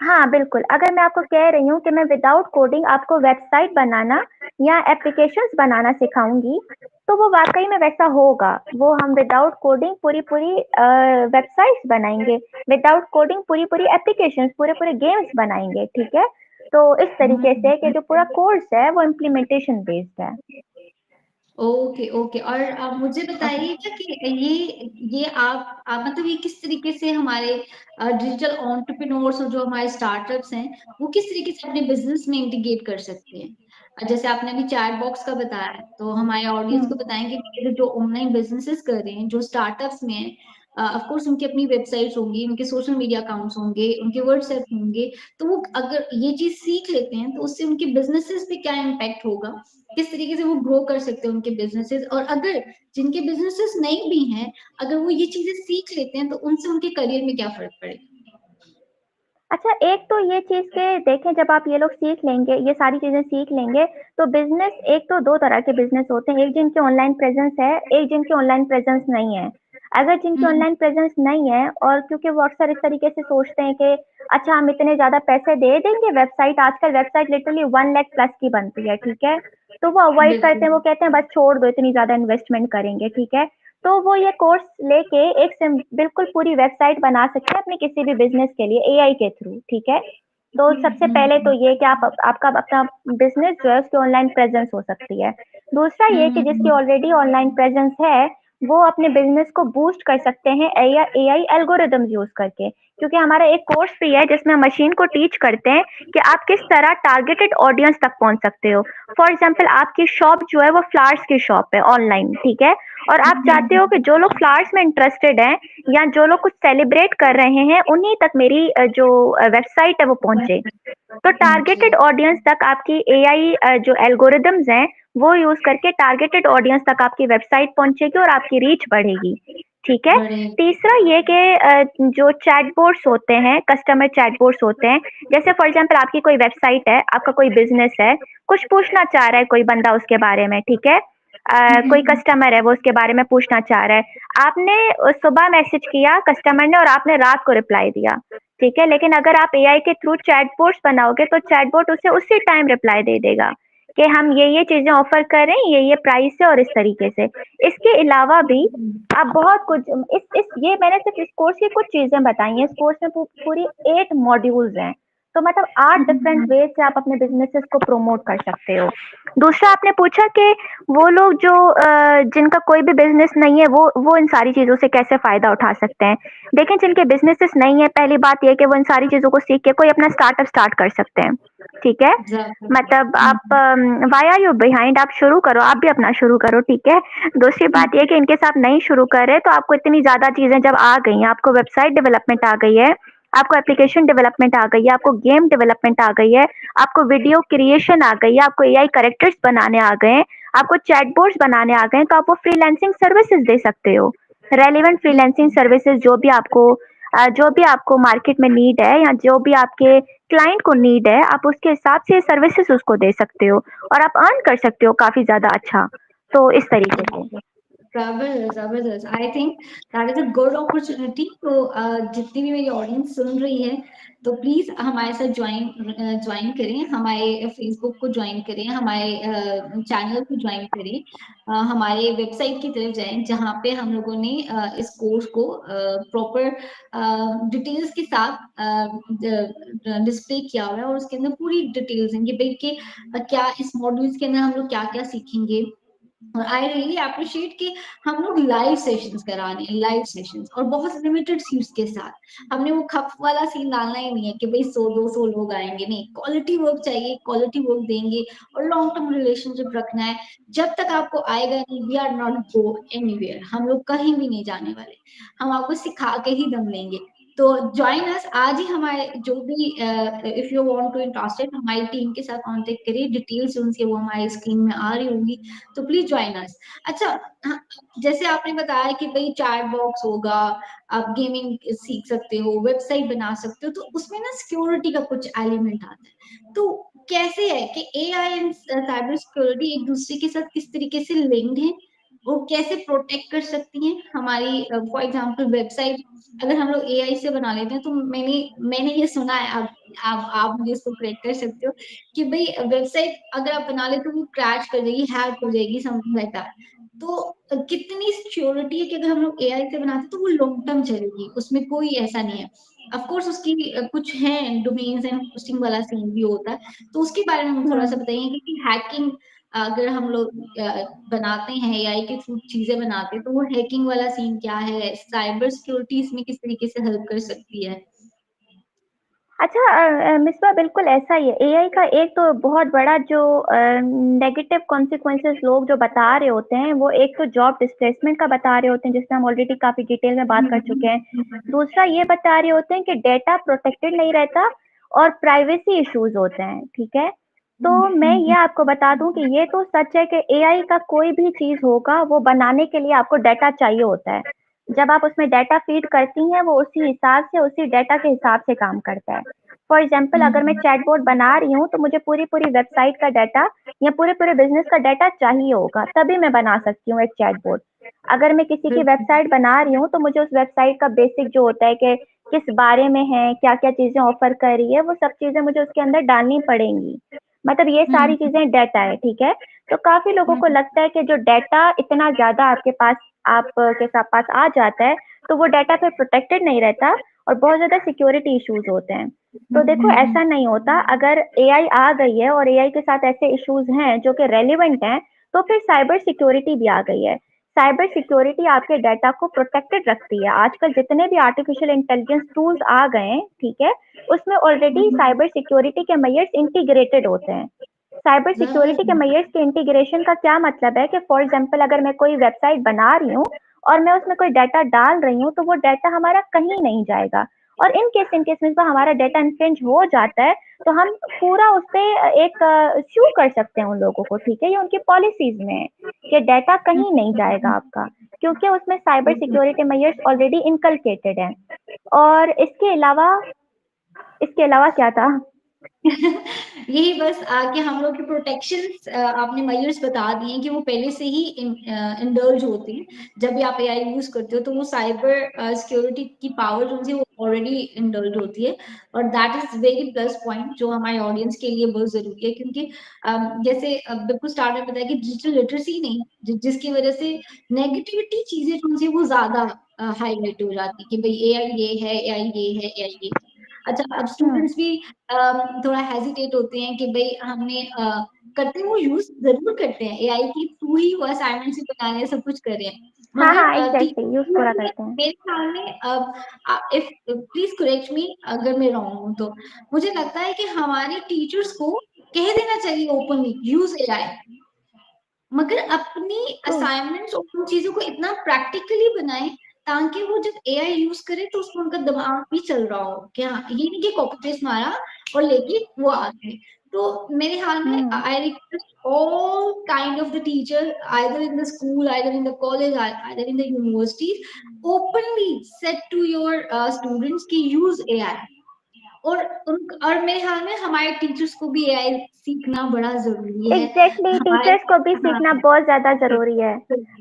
हाँ, बिल्कुल। अगर मैं आपको कह रही हूँ कि मैं विदाउट कोडिंग आपको वेबसाइट बनाना या एप्लीकेशंस बनाना सिखाऊँगी, तो वो वाक़ई में वैसा होगा। वो हम विदाउट कोडिंग पूरी-पूरी वेबसाइट्स बनाएँगे, विदाउट कोडिंग पूरी-पूरी एप्लीकेशंस, पूरे-पूरे गेम्स बनाएँगे, ठीक है? तो इस तरीके से कि जो पूरा कोर्स है वो इम्प्लीमेंटेशन बेस्ड है। Okay, okay. और आप मुझे ओके। बताइएगा कि ये आप मतलब ये किस तरीके से हमारे डिजिटल एंटरप्रेन्योर्स और जो हमारे स्टार्टअप्स हैं, वो किस तरीके से अपने बिज़नेस में इंटीग्रेट कर सकते हैं? जैसे आपने अभी चैट बॉक्स का बताया, तो हमारे ऑडियंस को हुँ। बताएँगे कि जो ऑनलाइन बिज़नेसेस कर रहे हैं, जो स्टार्टअप्स में हैं, ऑफ कोर्स उनकी अपनी वेबसाइट्स होंगी, उनके सोशल मीडिया अकाउंट्स होंगे, उनके व्हाट्सएप होंगे, तो वो अगर ये चीज़ सीख लेते हैं, तो उससे उनके बिज़नेसेस पे क्या इम्पैक्ट होगा? किस तरीके से वो ग्रो कर सकते हैं उनके बिज़नेसेस, और अगर जिनके बिज़नेसेस नहीं भी हैं, अगर वो ये चीज़ें सीख लेते हैं, तो उनसे उनके करियर में क्या फ़र्क पड़ेगा? अच्छा, एक तो ये चीज़ के देखें, जब आप ये लोग सीख लेंगे, ये सारी चीज़ें सीख लेंगे, तो बिज़नेस, एक तो 2 तरह के बिज़नेस होते हैं, एक जिनकी ऑनलाइन प्रेज़ेंस है, एक जिनकी ऑनलाइन प्रेज़ेंस नहीं है। अगर जिनकी हुँ, ऑनलाइन प्रेज़ेंस नहीं है, और क्योंकि वो अक्सर इस तरीके से सोचते हैं कि अच्छा हम इतने ज़्यादा पैसे दे देंगे, वेबसाइट, आजकल वेबसाइट लिटरली 1 लाख प्लस की बनती है, ठीक है? तो वो अवॉइड करते बिल्कुल। हैं, वो कहते हैं बस छोड़ दो, इतनी ज़्यादा इन्वेस्टमेंट करेंगे, ठीक है? तो वो ये कोर्स लेके एक बिल्कुल पूरी वेबसाइट बना सकते हैं अपने किसी भी बिज़नेस के लिए एआई के थ्रू, ठीक है? तो हुँ, सबसे हुँ, पहले तो हुँ। ये कि आप आपका अपना बिज़नेस जो है उसकी ऑनलाइन प्रेज़ेंस हो सकती है। दूसरा हुँ, ये कि हुँ, जिसकी हुँ। ऑलरेडी ऑनलाइन प्रेज़ेंस है, वो अपने बिज़नेस को बूस्ट कर सकते हैं एआई एल्गोरिदम्स यूज़ करके। क्योंकि हमारा एक कोर्स भी है जिसमें मशीन को टीच करते हैं कि आप किस तरह टारगेटेड ऑडियंस तक पहुँच सकते हो। फॉर एग्ज़ाम्पल आपकी शॉप जो है वो फ्लावर्स की शॉप है ऑनलाइन, ठीक है? और हुँ, आप हुँ, चाहते हो कि हुँ। जो लोग फ्लावर्स में इंटरेस्टेड हैं या जो लोग कुछ सेलिब्रेट कर रहे हैं, उन्हीं तक मेरी जो वेबसाइट है वो पहुँचे। तो पहुँचे। टारगेटेड ऑडियंस तक आपकी एआई जो एल्गोरिदम्स हैं, वो यूज़ करके टारगेटेड ऑडियंस तक आपकी वेबसाइट पहुँचेगी और आपकी रीच बढ़ेगी, ठीक है? बड़े। तीसरा ये कि जो चैटबॉट्स होते हैं, कस्टमर चैटबॉट्स होते हैं, जैसे फॉर एग्ज़ाम्पल आपकी कोई वेबसाइट है, आपका कोई बिज़नेस है, कुछ पूछना चाह रहा है कोई बंदा उसके बारे में, ठीक है? हुँ, कोई हुँ, कस्टमर है, वो उसके बारे में पूछना चाह रहा है। आपने सुबह मैसेज किया कस्टमर ने और आपने रात को रिप्लाई दिया, ठीक है? लेकिन अगर आप एआई के थ्रू चैटबॉट्स बनाओगे तो चैटबॉट उसे उसी टाइम रिप्लाई दे देगा कि हम ये चीज़ें ऑफ़र कर रहे हैं, ये प्राइस है, और इस तरीके से। इसके अलावा भी आप बहुत कुछ इस ये मैंने सिर्फ़ इस कोर्स की कुछ चीज़ें बताई हैं। इस कोर्स में पूरी 8 मॉड्यूल्स हैं। तो मतलब 8 हुँ, हुँ, डिफरेंट हुँ। वेज़ से आप अपने बिज़नेसेस को प्रमोट कर सकते हो। दूसरा आपने पूछा कि वो लोग जो जिनका कोई भी बिज़नेस नहीं है, वो इन सारी चीज़ों से कैसे फ़ायदा उठा सकते हैं। देखिए, जिनके बिज़नेसेस नहीं है, पहली बात ये है कि वो इन सारी चीज़ों को सीख के कोई अपना स्टार्टअप स्टार्ट कर सकते हैं, ठीक है? एग्ज़ैक्टली। मतलब हुँ, आप व्हाई आर यू बिहाइंड, आप शुरू करो, आप भी अपना शुरू करो, ठीक है? दूसरी हुँ, बात ये है कि इनकेस आप नहीं शुरू कर रहे, तो आपको इतनी ज़्यादा चीज़ें जब आ गई हैं, आपको वेबसाइट डेवलपमेंट आ गई है, आपको एप्लीकेशन डेवलपमेंट आ गई है, आपको गेम डेवलपमेंट आ गई है, आपको वीडियो क्रिएशन आ गई है, आपको एआई कैरेक्टर्स बनाने आ गए हैं, आपको चैटबॉट्स बनाने आ गए हैं, तो आप वो फ्रीलांसिंग सर्विसेज़ दे सकते हो। रेलेवेंट फ्रीलांसिंग बिल्कुल। सर्विसेज़ जो भी आपको मार्केट में नीड है, या जो भी आपके क्लाइंट को नीड है, आप उसके हिसाब से सर्विसेज उसको दे सकते हो और आप अर्न कर सकते हो काफ़ी ज़्यादा अच्छा। तो इस तरीके से। जबरदस्त जबरदस्त। I think that is a good opportunity. तो जितनी भी मेरी ऑडियंस सुन रही है, तो प्लीज हमारे साथ ज्वाइन करें, हमारे फेसबुक को ज्वाइन करें, हमारे चैनल को ज्वाइन करें, हमारे वेबसाइट की तरफ जाएं, जहाँ पे हम लोगों ने इस कोर्स को प्रॉपर डिटेल्स के साथ डिस्प्ले किया हुआ है, और उसके अंदर पूरी डिटेल्स हैं कि भाई कि क्या इस मॉड्यूल्स के अंदर हम लोग क्या क्या सीखेंगे। और आई रियली अप्रिशिएट कि हम लोग लाइव सेशंस करा रहे हैं, लाइव सेशंस, और बहुत लिमिटेड सीट्स के साथ। हमने वो खप वाला सीन डालना ही नहीं है कि भाई 100-200 लोग आएंगे, नहीं, क्वालिटी वर्क चाहिए, क्वालिटी वर्क देंगे, और लॉन्ग टर्म रिलेशनशिप रखना है। जब तक आपको आएगा नहीं, we are not go anywhere, हम लोग कहीं भी नहीं जाने वाले, हम आपको सिखा के ही दम लेंगे। तो ज्वाइन अस आज ही, हमारे जो भी if you want to interested, हमारी टीम के साथ कांटेक्ट करिए, डिटेल्स उनकी वो हमारी स्क्रीन में आ रही होंगी, तो प्लीज ज्वाइन अस। अच्छा, हाँ, जैसे आपने बताया कि भाई चैट बॉक्स होगा, आप गेमिंग सीख सकते हो, वेबसाइट बना सकते हो, तो उसमें ना सिक्योरिटी का कुछ एलिमेंट आता है। तो कैसे है कि एआई एंड साइबर सिक्योरिटी एक दूसरे के साथ किस तरीके से लिंक्ड है, वो कैसे प्रोटेक्ट कर सकती हैं हमारी, फॉर एग्जांपल वेबसाइट अगर हम लोग एआई से बना लेते हैं, तो मैंने ये सुना है, आप मुझे इसको करेक्ट कर सकते हो, कि भाई वेबसाइट अगर आप बना ले तो वो क्रैश कर जाएगी, हैक हो जाएगी, समथिंग लाइक दैट। तो कितनी सिक्योरिटी है कि अगर हम लोग एआई से बनाते हैं तो वो लॉन्ग टर्म चलेगी, उसमें कोई ऐसा नहीं है। ऑफ कोर्स उसकी कुछ है डोमेन्स एंड होस्टिंग वाला सीन भी होता है, तो उसके बारे में हम थोड़ा सा हुँ। बताइए कि हैकिंग अगर हम लोग बनाते हैं, एआई के थ्रू चीजें बनाते हैं, तो वो हैकिंग वाला सीन क्या है, साइबर सिक्योरिटी इसमें किस तरीके से हेल्प कर सकती है। अच्छा मिसबा बिल्कुल ऐसा ही है। एआई का एक तो बहुत बड़ा जो नेगेटिव कॉन्सिक्वेंसेस लोग जो बता रहे होते हैं, वो एक तो जॉब डिस्प्लेसमेंट का बता रहे होते हैं, जिसमें हम ऑलरेडी काफ़ी डिटेल में बात कर चुके हैं। दूसरा ये बता रहे होते हैं कि डेटा प्रोटेक्टेड नहीं रहता और प्राइवेसी इश्यूज़ होते हैं, ठीक है? तो मैं ये आपको बता दूँ कि ये तो सच है कि एआई का कोई भी चीज़ होगा, वो बनाने के लिए आपको डेटा चाहिए होता है। जब आप उसमें डेटा फीड करती हैं, वो उसी हिसाब से, उसी डेटा के हिसाब से काम करता है। फॉर एग्ज़ाम्पल अगर मैं चैटबॉट बना रही हूँ, तो मुझे पूरी-पूरी वेबसाइट का डाटा या पूरे-पूरे बिज़नेस का डाटा चाहिए होगा, तभी मैं बना सकती हूँ एक चैटबॉट। अगर मैं किसी की वेबसाइट बना रही हूँ, तो मुझे उस वेबसाइट का बेसिक जो होता है कि किस बारे में है, क्या-क्या चीज़ें ऑफ़र कर रही है, वो सब चीज़ें मुझे उसके अंदर डालनी पड़ेंगी। मतलब ये सारी चीज़ें डाटा है, ठीक है? तो काफ़ी लोगों को लगता है कि जो डाटा इतना ज़्यादा आपके पास आपके पास आ जाता है, तो वो डाटा फिर प्रोटेक्टेड नहीं रहता और बहुत ज़्यादा सिक्योरिटी इश्यूज़ होते हैं। तो देखो ऐसा नहीं होता, अगर एआई आ गई है और एआई के साथ ऐसे इश्यूज़ हैं जो कि रेलेवेंट हैं, तो फिर साइबर सिक्योरिटी भी आ गई है। साइबर सिक्योरिटी आपके डाटा को प्रोटेक्टेड रखती है। आजकल जितने भी आर्टिफिशियल इंटेलिजेंस टूल्स आ गए हैं, ठीक है? उसमें ऑलरेडी साइबर सिक्योरिटी के मेजर्स इंटीग्रेटेड होते हैं। साइबर सिक्योरिटी के मेजर्स के इंटीग्रेशन का क्या मतलब है कि फॉर एग्जांपल अगर मैं कोई वेबसाइट बना रही हूँ और मैं उसमें कोई डाटा डाल रही हूँ, तो वो डाटा हमारा कहीं नहीं जाएगा। और इन केस में हमारा डाटा इन्फ्रिंज हो जाता है, तो हम पूरा उस पे एक स्यू कर सकते हैं उन लोगों को, ठीक है? ये उनकी पॉलिसीज़ में है कि डाटा कहीं नहीं जाएगा आपका, क्योंकि उसमें cyber security measures already inculcated हैं। और इसके अलावा क्या था? यही बस आके हम लोग के प्रोटेक्शन आपने मेजर्स बता दिए कि वो पहले से ही इंडल्ज होते हैं। जब भी आप एआई यूज करते हो, तो वो साइबर सिक्योरिटी की पावर जो है वो ऑलरेडी इंडल्ज होती है, और that is very plus point जो हमारे ऑडियंस के लिए बहुत जरूरी है, क्योंकि जैसे बिल्कुल स्टार्ट में बताया कि डिजिटल लिटरेसी नहीं, जिसकी वजह से नेगेटिविटी चीजें जो है वो ज्यादा हाईलाइट हो जाती है कि भाई एआई ये है, एआई ये है, एआई ये है। अच्छा, अब हुँ। स्टूडेंट्स भी थोड़ा हेजिटेट होते हैं कि भाई हमने करते हैं, वो यूज जरूर करते हैं एआई की थ्रू ही, वो असाइनमेंट्स भी बना रहे हैं, सब कुछ कर रहे हैं, हाँ, मगर हाँ, एग्ज़ैक्टली यूज़ पूरा करते हैं। मेरे ख्याल में, इफ प्लीज करेक्ट मी अगर मैं रॉन्ग हूँ, तो मुझे लगता है कि हमारे टीचर्स को कह देना चाहिए ओपनली यूज एआई, मगर अपनी ट्रू। असाइनमेंट्स और उन चीजों को इतना प्रैक्टिकली बनाएं ताकि वो जब एआई यूज करे तो उसको उनका दिमाग भी चल रहा हो, कि हाँ, ये नहीं कि कॉपी पेस्ट मारा और लेके वो आ गए। तो मेरे ख्याल में हुँ। I request all kind of the teacher, either in the school, either in the college, either in the universities, openly set to your students की यूज एआई, और मेरे ख्याल में हमारे टीचर्स को भी एआई सीखना बड़ा जरूरी है। एग्जैक्टली, हमारे टीचर्स को भी हाँ सीखना बहुत ज्यादा जरूरी है।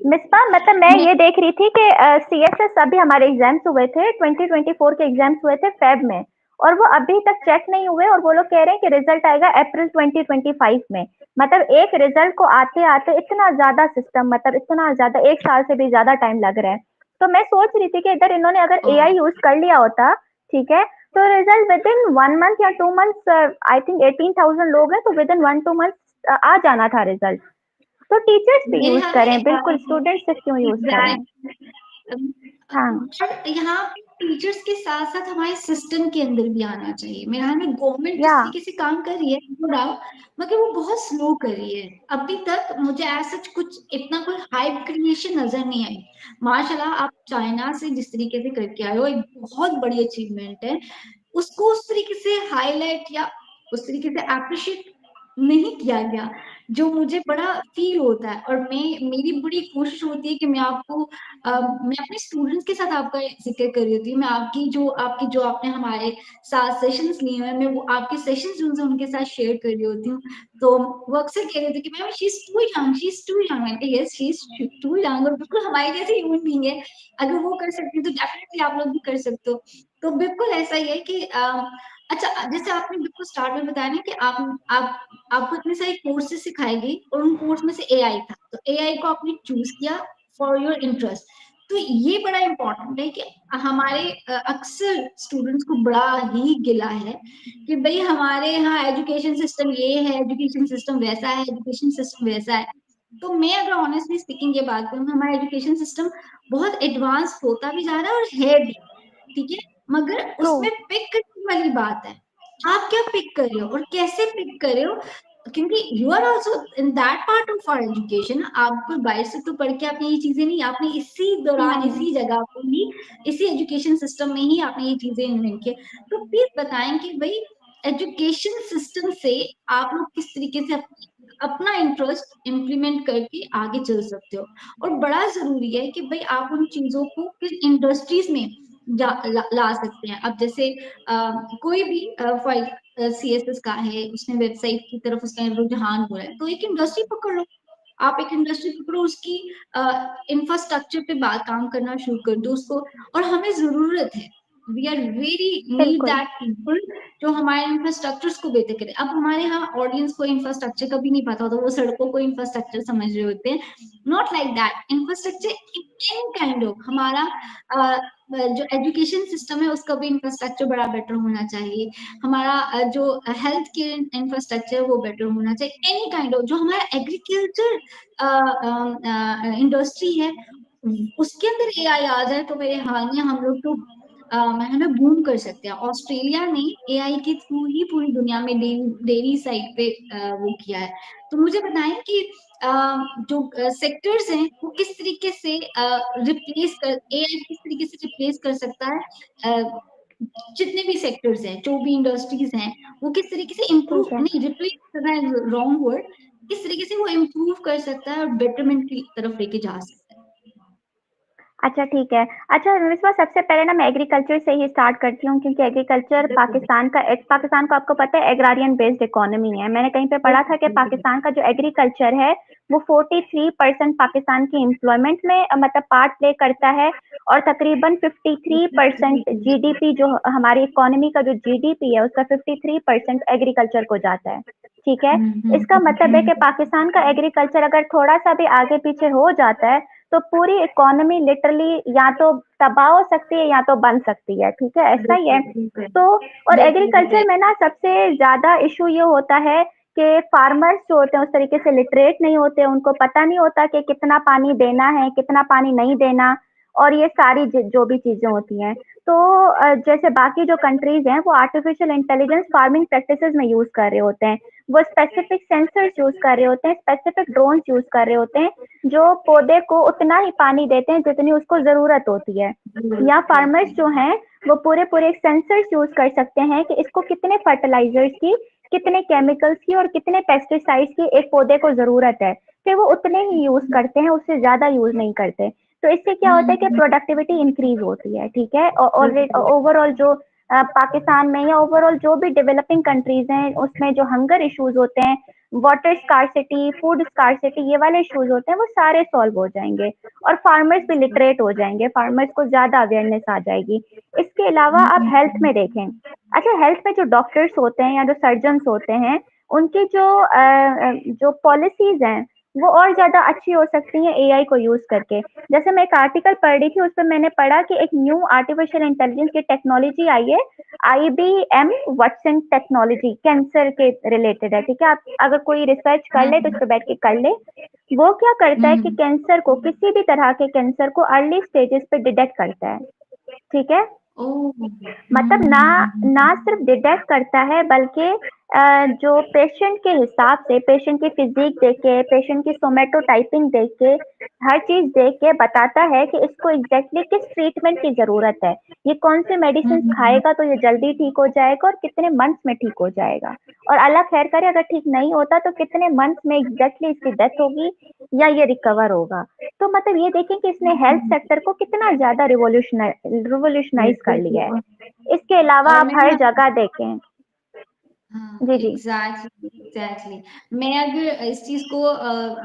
मिसबा, मतलब मैं मैं ये देख रही थी कि सीएसएस अभी हमारे एग्जाम्स हुए थे, 2024 के एग्जाम्स हुए थे फेब में, और वो अभी तक चेक नहीं हुए, और वो लोग कह रहे हैं कि रिजल्ट आएगा अप्रैल 2025 में। मतलब एक रिजल्ट को आते आते इतना ज्यादा सिस्टम, मतलब इतना ज्यादा, 1 साल से भी ज्यादा टाइम लग रहा है। तो मैं सोच रही थी कि इधर इन्होंने अगर एआई यूज कर लिया होता, ठीक है, तो रिजल्ट विद इन 1 मंथ या 2 मंथ्स, आई थिंक 18,000 लोग हैं, तो विद इन 1-2 मंथ्स आ जाना था रिजल्ट। तो टीचर्स भी मेरे यूज ख्याल करें, बिल्कुल, में स्टूडेंट्स से क्यों यूज करें। हाँ, और यहाँ टीचर्स के साथ साथ हमारे सिस्टम के अंदर भी आना चाहिए। मेरे ख्याल में गवर्नमेंट या जिस तरीके से काम कर रही है नो डाउट, मगर वो बहुत स्लो कर रही है। अभी तक मुझे ऐसा कुछ इतना कोई हाइप क्रिएशन नजर नहीं आई। माशाल्लाह आप चाइना से जिस तरीके से करके आए हो, एक बहुत बड़ी अचीवमेंट है। उसको उस तरीके से हाईलाइट या उस तरीके से अप्रिशिएट नहीं किया गया, जो मुझे बड़ा फील होता है। और मेरी बड़ी कोशिश होती है कि मैं अपने स्टूडेंट्स के साथ आपका जिक्र कर रही थी। मैं आपकी जो आपने हमारे साथ सेशंस लिए हैं, मैं वो आपके सेशंस जो उनसे उनके साथ शेयर कर रही होती हूँ। तो वो अक्सर कह रहे थे कि ma'am she is too young, she is too young. मैंने कहा yes she is too young, और बिल्कुल हमारे जैसे ह्यूमन बीइंग है। अगर वो कर सकती है तो डेफिनेटली आप लोग भी कर सकते हो। तो बिल्कुल ऐसा ही है कि अच्छा, जैसे आपने बिल्कुल स्टार्ट में बताया ना कि आप आपको इतने सारे कोर्सेज सिखाए गए और उन कोर्स में से एआई था, तो एआई को आपने चूज किया फॉर योर इंटरेस्ट। तो ये बड़ा इंपॉर्टेंट है कि हमारे अक्सर स्टूडेंट्स को बड़ा ही गिला है कि भाई हमारे यहाँ एजुकेशन सिस्टम ये है, एजुकेशन सिस्टम वैसा है, एजुकेशन सिस्टम वैसा है। तो मैं अगर ऑनेस्टली स्पीकिंग ये बात करूँ, हमारा एजुकेशन सिस्टम बहुत एडवांस होता भी जा रहा है और है भी, ठीक है, मगर ट्रू। उसमें पिक करने वाली बात है। आप क्या पिक कर रहे हो और कैसे पिक कर रहे हो, क्योंकि you are also in that part of our education. आपको बाहर से तो पढ़ के आपने ये चीजें नहीं, आपने इसी दौरान नहीं, इसी जगह पर ही, इसी एजुकेशन सिस्टम में ही आपने ये चीजें इन्वेंट की। तो प्लीज बताएं कि भाई एजुकेशन सिस्टम से आप लोग किस तरीके से अपना इंटरेस्ट इम्प्लीमेंट करके आगे चल सकते हो। और बड़ा जरूरी है कि भाई आप उन चीजों को किस इंडस्ट्रीज में ला सकते हैं। अब जैसे कोई भी सीएसएस का है, उसने वेबसाइट की तरफ उसका रुझान हो रहा है, तो एक इंडस्ट्री पकड़ लो। आप एक इंडस्ट्री पकड़ो, उसकी इंफ्रास्ट्रक्चर पे बात काम करना शुरू कर दो उसको। और हमें जरूरत है, वी आर वेरी नीड बिल्कुल। दैट पीपल जो हमारे इंफ्रास्ट्रक्चर्स को बेहतर करे। अब हमारे यहाँ ऑडियंस को इंफ्रास्ट्रक्चर का भी नहीं पता होता, वो सड़कों को इंफ्रास्ट्रक्चर समझ रहे होते हैं। Not like that, infrastructure any kind of हमारा जो एजुकेशन सिस्टम है उसका भी इंफ्रास्ट्रक्चर बड़ा बेटर होना चाहिए। हमारा जो हेल्थ केयर इंफ्रास्ट्रक्चर वो बेटर होना चाहिए। एनी काइंड ऑफ जो हमारा एग्रीकल्चर इंडस्ट्री है उसके अंदर एआई आ जाए, तो मेरे हाल में हम लोग तो हमें बूम कर सकते हैं। ऑस्ट्रेलिया ने एआई के थ्रू ही पूरी दुनिया में डेयरी साइड पे वो किया है। तो मुझे बताएं कि जो सेक्टर्स हैं वो किस तरीके से रिप्लेस कर एआई किस तरीके से रिप्लेस कर सकता है। जितने भी सेक्टर्स हैं, जो भी इंडस्ट्रीज हैं, वो किस तरीके से ठीक इम्प्रूव है। नहीं, रिप्लेस करना है रॉन्ग वर्ड, किस तरीके से वो इम्प्रूव कर सकता है और बेटरमेंट की तरफ लेके जा सकता है। अच्छा, ठीक है। अच्छा मिसबा, सबसे पहले ना मैं एग्रीकल्चर से ही स्टार्ट करती हूँ, क्योंकि एग्रीकल्चर पाकिस्तान को आपको पता है एग्रारियन बेस्ड इकोनॉमी है। मैंने कहीं पे पढ़ा था कि पाकिस्तान का जो एग्रीकल्चर है वो 43% पाकिस्तान की एम्प्लॉयमेंट में मतलब पार्ट प्ले करता है, और तकरीबन 53% जीडीपी, जो हमारी इकोनॉमी का जो जीडीपी है उसका 53% एग्रीकल्चर को जाता है। ठीक है, इसका मतलब है कि पाकिस्तान का एग्रीकल्चर अगर थोड़ा सा भी आगे पीछे हो जाता है तो पूरी इकोनॉमी लिटरली या तो तबाह हो सकती है या तो बन सकती है। ठीक है, ऐसा ही है। तो और एग्रीकल्चर में ना सबसे ज्यादा इशू ये होता है कि फार्मर्स जो होते हैं उस तरीके से लिटरेट नहीं होते, उनको पता नहीं होता कि कितना पानी देना है, कितना पानी नहीं देना, और ये सारी जो भी चीजें होती हैं। तो जैसे बाकी जो कंट्रीज हैं वो आर्टिफिशियल इंटेलिजेंस फार्मिंग प्रैक्टिसेस में यूज कर रहे होते हैं, वो स्पेसिफिक सेंसर्स यूज कर रहे होते हैं, स्पेसिफिक ड्रोन्स यूज कर रहे होते हैं, जो पौधे को उतना ही पानी देते हैं जितनी उसको जरूरत होती है। या फार्मर्स जो हैं वो पूरे पूरे सेंसर्स यूज कर सकते हैं कि इसको कितने फर्टिलाइजर्स की, कितने केमिकल्स की और कितने पेस्टिसाइड्स की एक पौधे को जरूरत है, फिर वो उतने ही यूज करते हैं, उससे ज्यादा यूज नहीं करते। तो इससे क्या होता है कि प्रोडक्टिविटी इंक्रीज होती है। ठीक है, और ओवरऑल जो पाकिस्तान में या ओवरऑल जो भी डेवलपिंग कंट्रीज हैं उसमें जो हंगर इश्यूज होते हैं, वाटर स्कार्सिटी, फूड स्कार्सिटी, ये वाले इश्यूज होते हैं वो सारे सॉल्व हो जाएंगे और फार्मर्स भी लिटरेट हो जाएंगे, फार्मर्स को ज्यादा अवेयरनेस आ जाएगी। इसके अलावा आप हेल्थ में देखें, अच्छा हेल्थ में जो डॉक्टर्स होते हैं या जो सर्जन्स होते हैं उनकी जो पॉलिसीज हैं वो और ज्यादा अच्छी हो सकती हैं एआई को यूज करके। जैसे मैं एक आर्टिकल पढ़ रही थी, उसमें मैंने पढ़ा कि एक न्यू आर्टिफिशियल इंटेलिजेंस की टेक्नोलॉजी आई है, IBM वाटसन टेक्नोलॉजी, कैंसर के रिलेटेड है, ठीक है। आप अगर कोई रिसर्च कर ले तो उस पर बैठ के कर ले। वो क्या करता है कि कैंसर को, किसी भी तरह के कैंसर को अर्ली स्टेजेस पे डिटेक्ट करता है, ठीक है। मतलब ना सिर्फ डिटेक्ट करता है बल्कि जो पेशेंट के हिसाब से, पेशेंट की फिजिक देख के, पेशेंट की सोमेटोटाइपिंग देख के, हर चीज देख के बताता है कि इसको एग्जैक्टली किस ट्रीटमेंट की जरूरत है, ये कौन से मेडिसिन खाएगा तो ये जल्दी ठीक हो जाएगा और कितने मंथ्स में ठीक हो जाएगा, और अल्लाह खैर करे अगर ठीक नहीं होता तो कितने मंथ्स में एग्जैक्टली इसकी डेथ होगी या ये रिकवर होगा। तो मतलब ये देखें कि इसने हेल्थ सेक्टर को कितना ज्यादा रिवोल्यूशनाइज कर लिया है। इसके अलावा और आप हर जगह देखें। हाँ, जी जी एग्जैक्टली। मैं अगर इस चीज को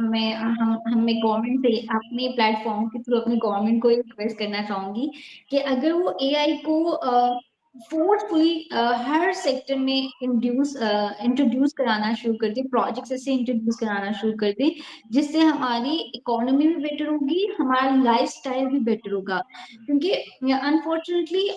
मैं हमें गवर्नमेंट से अपने प्लेटफॉर्म के थ्रू अपने गवर्नमेंट को रिक्वेस्ट करना चाहूंगी कि अगर वो एआई को फोर्सफुली हर सेक्टर में इंट्रोड्यूस कराना शुरू कर दे, प्रोजेक्ट्स ऐसे इंट्रोड्यूस कराना शुरू कर दे जिससे हमारी इकोनॉमी भी बेटर होगी, हमारा लाइफ स्टाइल भी बेटर होगा। क्योंकि unfortunately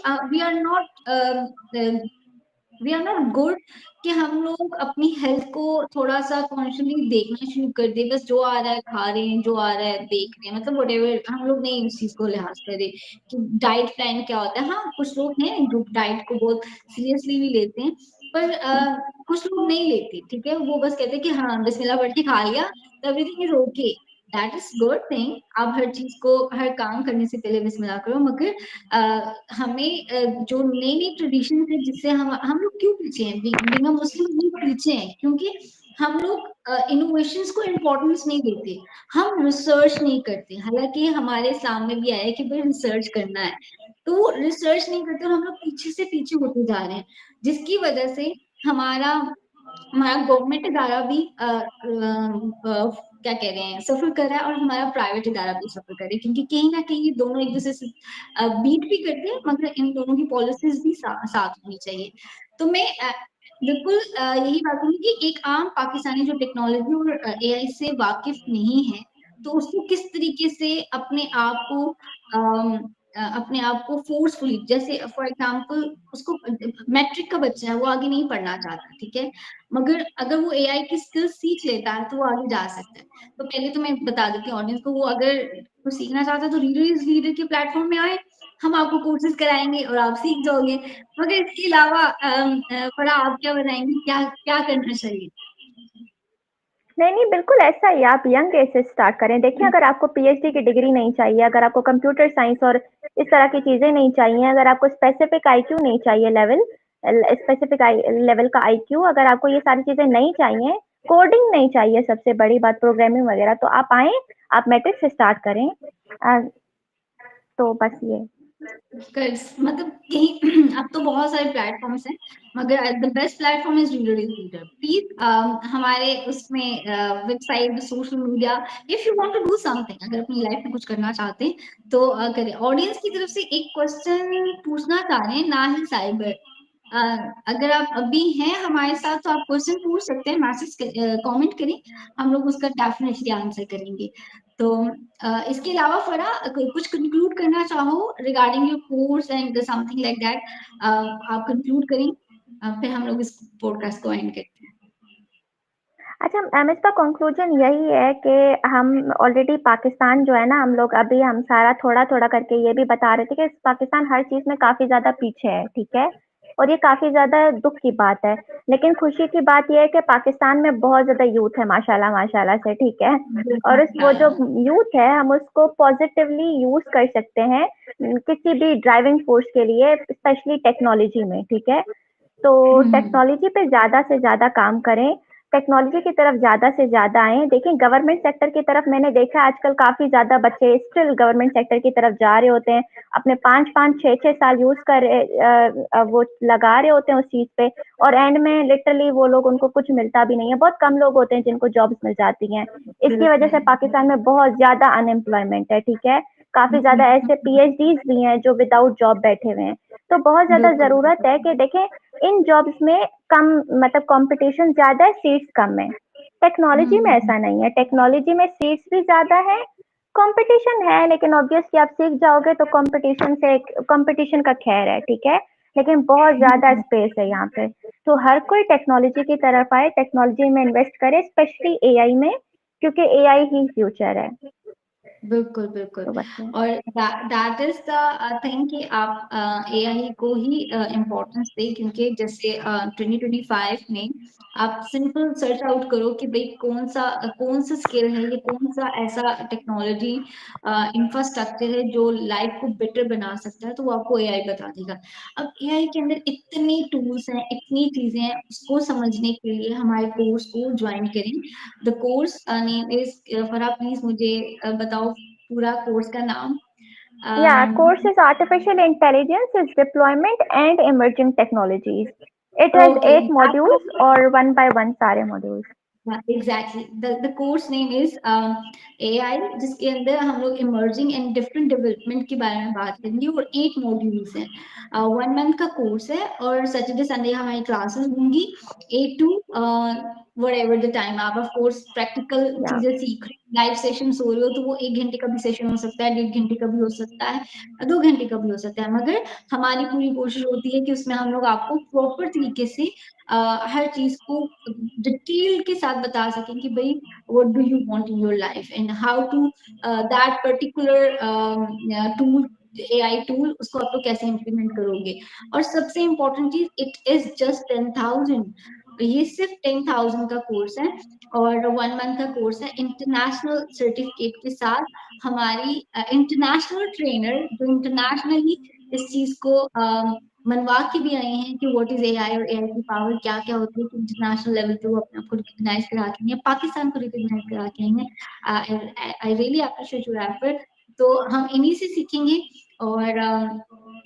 we are not good कि हम लोग अपनी हेल्थ को थोड़ा सा कॉन्शियसली देखना शुरू कर दे, बस जो आ रहा है खा रहे हैं, जो आ रहा है देख रहे हैं, मतलब व्हाटएवर, हम लोग नहीं उस चीज को लिहाज करें कि डाइट प्लान क्या होता है। हाँ, कुछ लोग हैं जो डाइट को बहुत सीरियसली भी लेते हैं, पर कुछ लोग नहीं लेते, ठीक है। वो बस कहते हैं कि हाँ बिस्मिल्लाह पढ़ के खा लिया तो everything is okay. That is good thing, आप हर चीज को, हर काम करने से पहले बिस्मिल्लाह करो, मगर हमें जो नई नई ट्रेडिशन है जिससे हम लोग क्यों पीछे हैं, बीइंग अ मुस्लिम भी पीछे हैं, क्योंकि हम लोग इनोवेशंस को इम्पोर्टेंस नहीं देते, हम रिसर्च नहीं करते। हालांकि हमारे सामने भी आया है कि भाई रिसर्च करना है, तो रिसर्च नहीं करते और हम लोग पीछे से पीछे होते जा रहे हैं, जिसकी वजह से हमारा हमारा गवर्नमेंट इदारा भी क्या कह रहे हैं सफर कर रहा है, और हमारा प्राइवेट इदारा भी सफर कर रहा है, क्योंकि कहीं ना कहीं ये दोनों एक दूसरे से बीट भी करते हैं, मगर इन दोनों की पॉलिसीज भी साथ होनी चाहिए। तो मैं बिल्कुल यही बात कहूंगी कि एक आम पाकिस्तानी जो टेक्नोलॉजी और एआई से वाकिफ नहीं है, तो उसको किस तरीके से अपने आप को फोर्सफुली, जैसे फॉर एग्जांपल उसको मैट्रिक का बच्चा है, वो आगे नहीं पढ़ना चाहता, ठीक है, मगर अगर वो एआई की स्किल सीख लेता है तो वो आगे जा सकता है। तो पहले तो मैं बता देती हूँ ऑडियंस को, वो अगर कुछ सीखना चाहता है तो रीडर इज लीडर के प्लेटफॉर्म में आए, हम आपको कोर्सेज कराएंगे और आप सीख जाओगे। मगर इसके अलावा फरा, आप क्या बताएंगे, क्या क्या करना चाहिए? नहीं नहीं, बिल्कुल ऐसा ही, आप यंग एज से स्टार्ट करें। देखिए अगर आपको पीएचडी की डिग्री नहीं चाहिए, अगर आपको कंप्यूटर साइंस और इस तरह की चीजें नहीं चाहिए, अगर आपको स्पेसिफिक आईक्यू नहीं चाहिए, स्पेसिफिक लेवल का आईक्यू, अगर आपको ये सारी चीजें नहीं चाहिए, कोडिंग नहीं चाहिए, सबसे बड़ी बात प्रोग्रामिंग वगैरह, तो आप आए, आप मैट्रिक से स्टार्ट करें। तो बस ये। मतलब कहीं अब तो बहुत सारे प्लेटफॉर्म्स हैं, मगर the best platform is reader is leader. Please हमारे उसमें website, social media, if you want to do something, अगर अपनी लाइफ में कुछ करना चाहते हैं तो करें। ऑडियंस की तरफ से एक क्वेश्चन पूछना चाह रहे हैं नाहिल साइबर, अगर आप अभी हैं हमारे साथ तो आप क्वेश्चन पूछ सकते हैं, मैसेज कमेंट करें, हम लोग उसका डेफिनेटली आंसर करेंगे। तो इसके अलावा फरा, कुछ कंक्लूड करना चाहो regarding your course and something like that, आप कंक्लूड करें, फिर हम लोग इस पॉडकास्ट को एंड करते हैं। अच्छा मैम, इसका कंक्लूजन यही है कि हम ऑलरेडी पाकिस्तान जो है ना, हम लोग अभी हम सारा थोड़ा थोड़ा करके ये भी बता रहे थे कि पाकिस्तान हर चीज़ में काफ़ी ज़्यादा पीछे है, ठीक है, और ये काफ़ी ज़्यादा दुख की बात है। लेकिन खुशी की बात ये है कि पाकिस्तान में बहुत ज़्यादा यूथ है, माशाल्लाह माशाल्लाह से, ठीक है, और वो जो यूथ है हम उसको पॉजिटिवली यूज़ कर सकते हैं किसी भी ड्राइविंग फोर्स के लिए, स्पेशली टेक्नोलॉजी में, ठीक है। तो टेक्नोलॉजी पे ज़्यादा से ज़्यादा काम करें, टेक्नोलॉजी की तरफ ज़्यादा से ज़्यादा आएँ। देखिए गवर्नमेंट सेक्टर की तरफ मैंने देखा आजकल काफ़ी ज़्यादा बच्चे स्टिल गवर्नमेंट सेक्टर की तरफ जा रहे होते हैं। अपने 5-5, 6-6 साल यूज़ कर वो लगा रहे होते हैं उस चीज़ पे और एंड में लिटरली वो लोग उनको कुछ मिलता भी नहीं है। बहुत कम लोग होते हैं जिनको जॉब्स मिल जाती हैं। इसकी वजह से बिल्कुल। पाकिस्तान में बहुत ज़्यादा अनएम्प्लॉयमेंट है, ठीक है? काफ़ी ज़्यादा ऐसे पीएचडीज़ भी हैं जो विदाउट जॉब बैठे हुए हैं। तो बहुत ज़्यादा बिल्कुल, ज़रूरत है बिल्कुल। कि देखें इन जॉब्स में कम मतलब कॉम्पिटिशन ज़्यादा है, सीट्स कम है। टेक्नोलॉजी में हुँ, ऐसा नहीं है, टेक्नोलॉजी में सीट्स भी ज़्यादा है, कॉम्पिटिशन है लेकिन ऑब्वियसली आप सीख जाओगे तो कॉम्पिटिशन का खैर है, ठीक है? लेकिन बहुत ज़्यादा हुँ। स्पेस है यहाँ पे। तो हर कोई टेक्नोलॉजी की तरफ आए, टेक्नोलॉजी में इन्वेस्ट करे, स्पेशली एआई में क्योंकि एआई ही फ्यूचर है। बिल्कुल, बिल्कुल। तो बस ये और दैट इज़ द थिंग कि आप एआई को ही इम्पोर्टेंस दें क्योंकि जैसे 2025 में आप सिंपल सर्च आउट करो कि भई कौन-सा स्किल है, ये कौन-सा ऐसा टेक्नोलॉजी इंफ्रास्ट्रक्चर है जो लाइफ को बेटर बना सकता है, तो वो आपको एआई बता देगा। अब एआई के अंदर इतने टूल्स हैं, इतनी चीज़ें हैं, उसको समझने के लिए हमारे कोर्स को जॉइन करें। The course name is Farah please मुझे बताओ पूरा कोर्स का नाम? Yeah, um, course is Artificial Intelligence is Deployment and Emerging Technologies. It has okay 8 modules or one by one सारे modules. Exactly the course name is AI जिसके अंदर हम लोग इमर्जिंग एंड डिफरेंट डेवलपमेंट के बारे में बात करेंगे और 8 मॉड्यूल्स हैं 1 मंथ का कोर्स है और सैटरडे संडे हमारी क्लासेस होंगी 8 टू whatever the time आप ऑफ कोर्स प्रैक्टिकल Yeah. चीजें सीख रहे हो लाइव सेशन हो रहे हो तो वो 1 घंटे का भी सेशन हो सकता है 1.5 घंटे का भी हो सकता है 2 घंटे का भी हो सकता है मगर हमारी पूरी कोशिश होती है कि उसमें हम लोग आपको प्रॉपर तरीके से हर चीज को डिटेल के साथ बता सकें कि भाई what do you want in your life and how to that particular tool AI tool उसको आप लोग कैसे इम्प्लीमेंट करोगे और सबसे इम्पोर्टेंट चीज इट इज जस्ट 10,000 ये सिर्फ 10,000 का कोर्स है और 1 मंथ का कोर्स है इंटरनेशनल सर्टिफिकेट के साथ हमारी इंटरनेशनल ट्रेनर जो इंटरनेशनली इस चीज को मनवा के भी आए हैं कि व्हाट इज एआई और एआई की पावर क्या क्या होती है कि इंटरनेशनल लेवल पे वो अपने आप को रिकॉग्नाइज करा के आए हैं पाकिस्तान को रिकॉग्नाइज करा के आई हैं आई रियली अप्रिशिएट योर एफर्ट तो हम इन्हीं से सीखेंगे और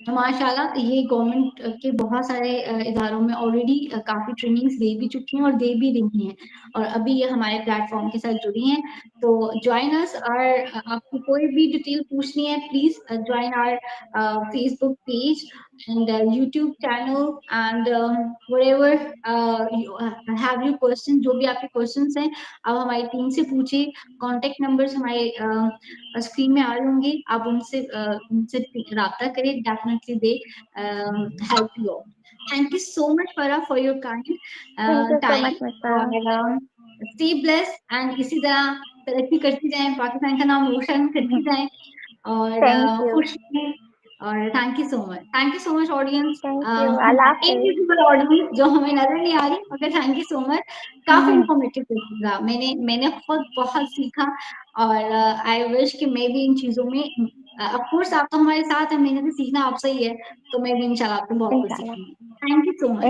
माशाल्लाह ये गवर्नमेंट के बहुत सारे इदारों में ऑलरेडी काफी ट्रेनिंग्स दे भी चुकी हैं और दे भी रही हैं और अभी ये हमारे प्लेटफॉर्म के साथ जुड़ी हैं तो ज्वाइन अस और आपको कोई भी डिटेल पूछनी है please join our Facebook page and YouTube channel and whatever you have your question जो भी आपके क्वेश्चंस हैं आप हमारी टीम से पूछिए कांटेक्ट नंबर्स हमारे स्क्रीन में आ रहे होंगे आप उनसे राब्ता करें definitely they help you out thank you so much for your Thank kind you so much, time Mr. और स्टे ब्लेस्ड एंड इसी तरह तरक्की करती जाएं पाकिस्तान का नाम रोशन करती जाएं और Thank you. खुश रहें और thank you so much audience Thank you. Allah Hafiz. Invisible audience जो हमें नजर नहीं आ रही मगर थैंक यू सो मच काफी इंफॉर्मेटिव रहा मैंने खुद बहुत सीखा और आई विश कि मैं भी इन चीजों में ऑफ कोर्स आप तो हमारे साथ हैं मैंने भी सीखना आपसे ही है तो मैं भी इंशाल्लाह आपको बहुत कुछ Inshallah. सीखूंगी थैंक यू सो मच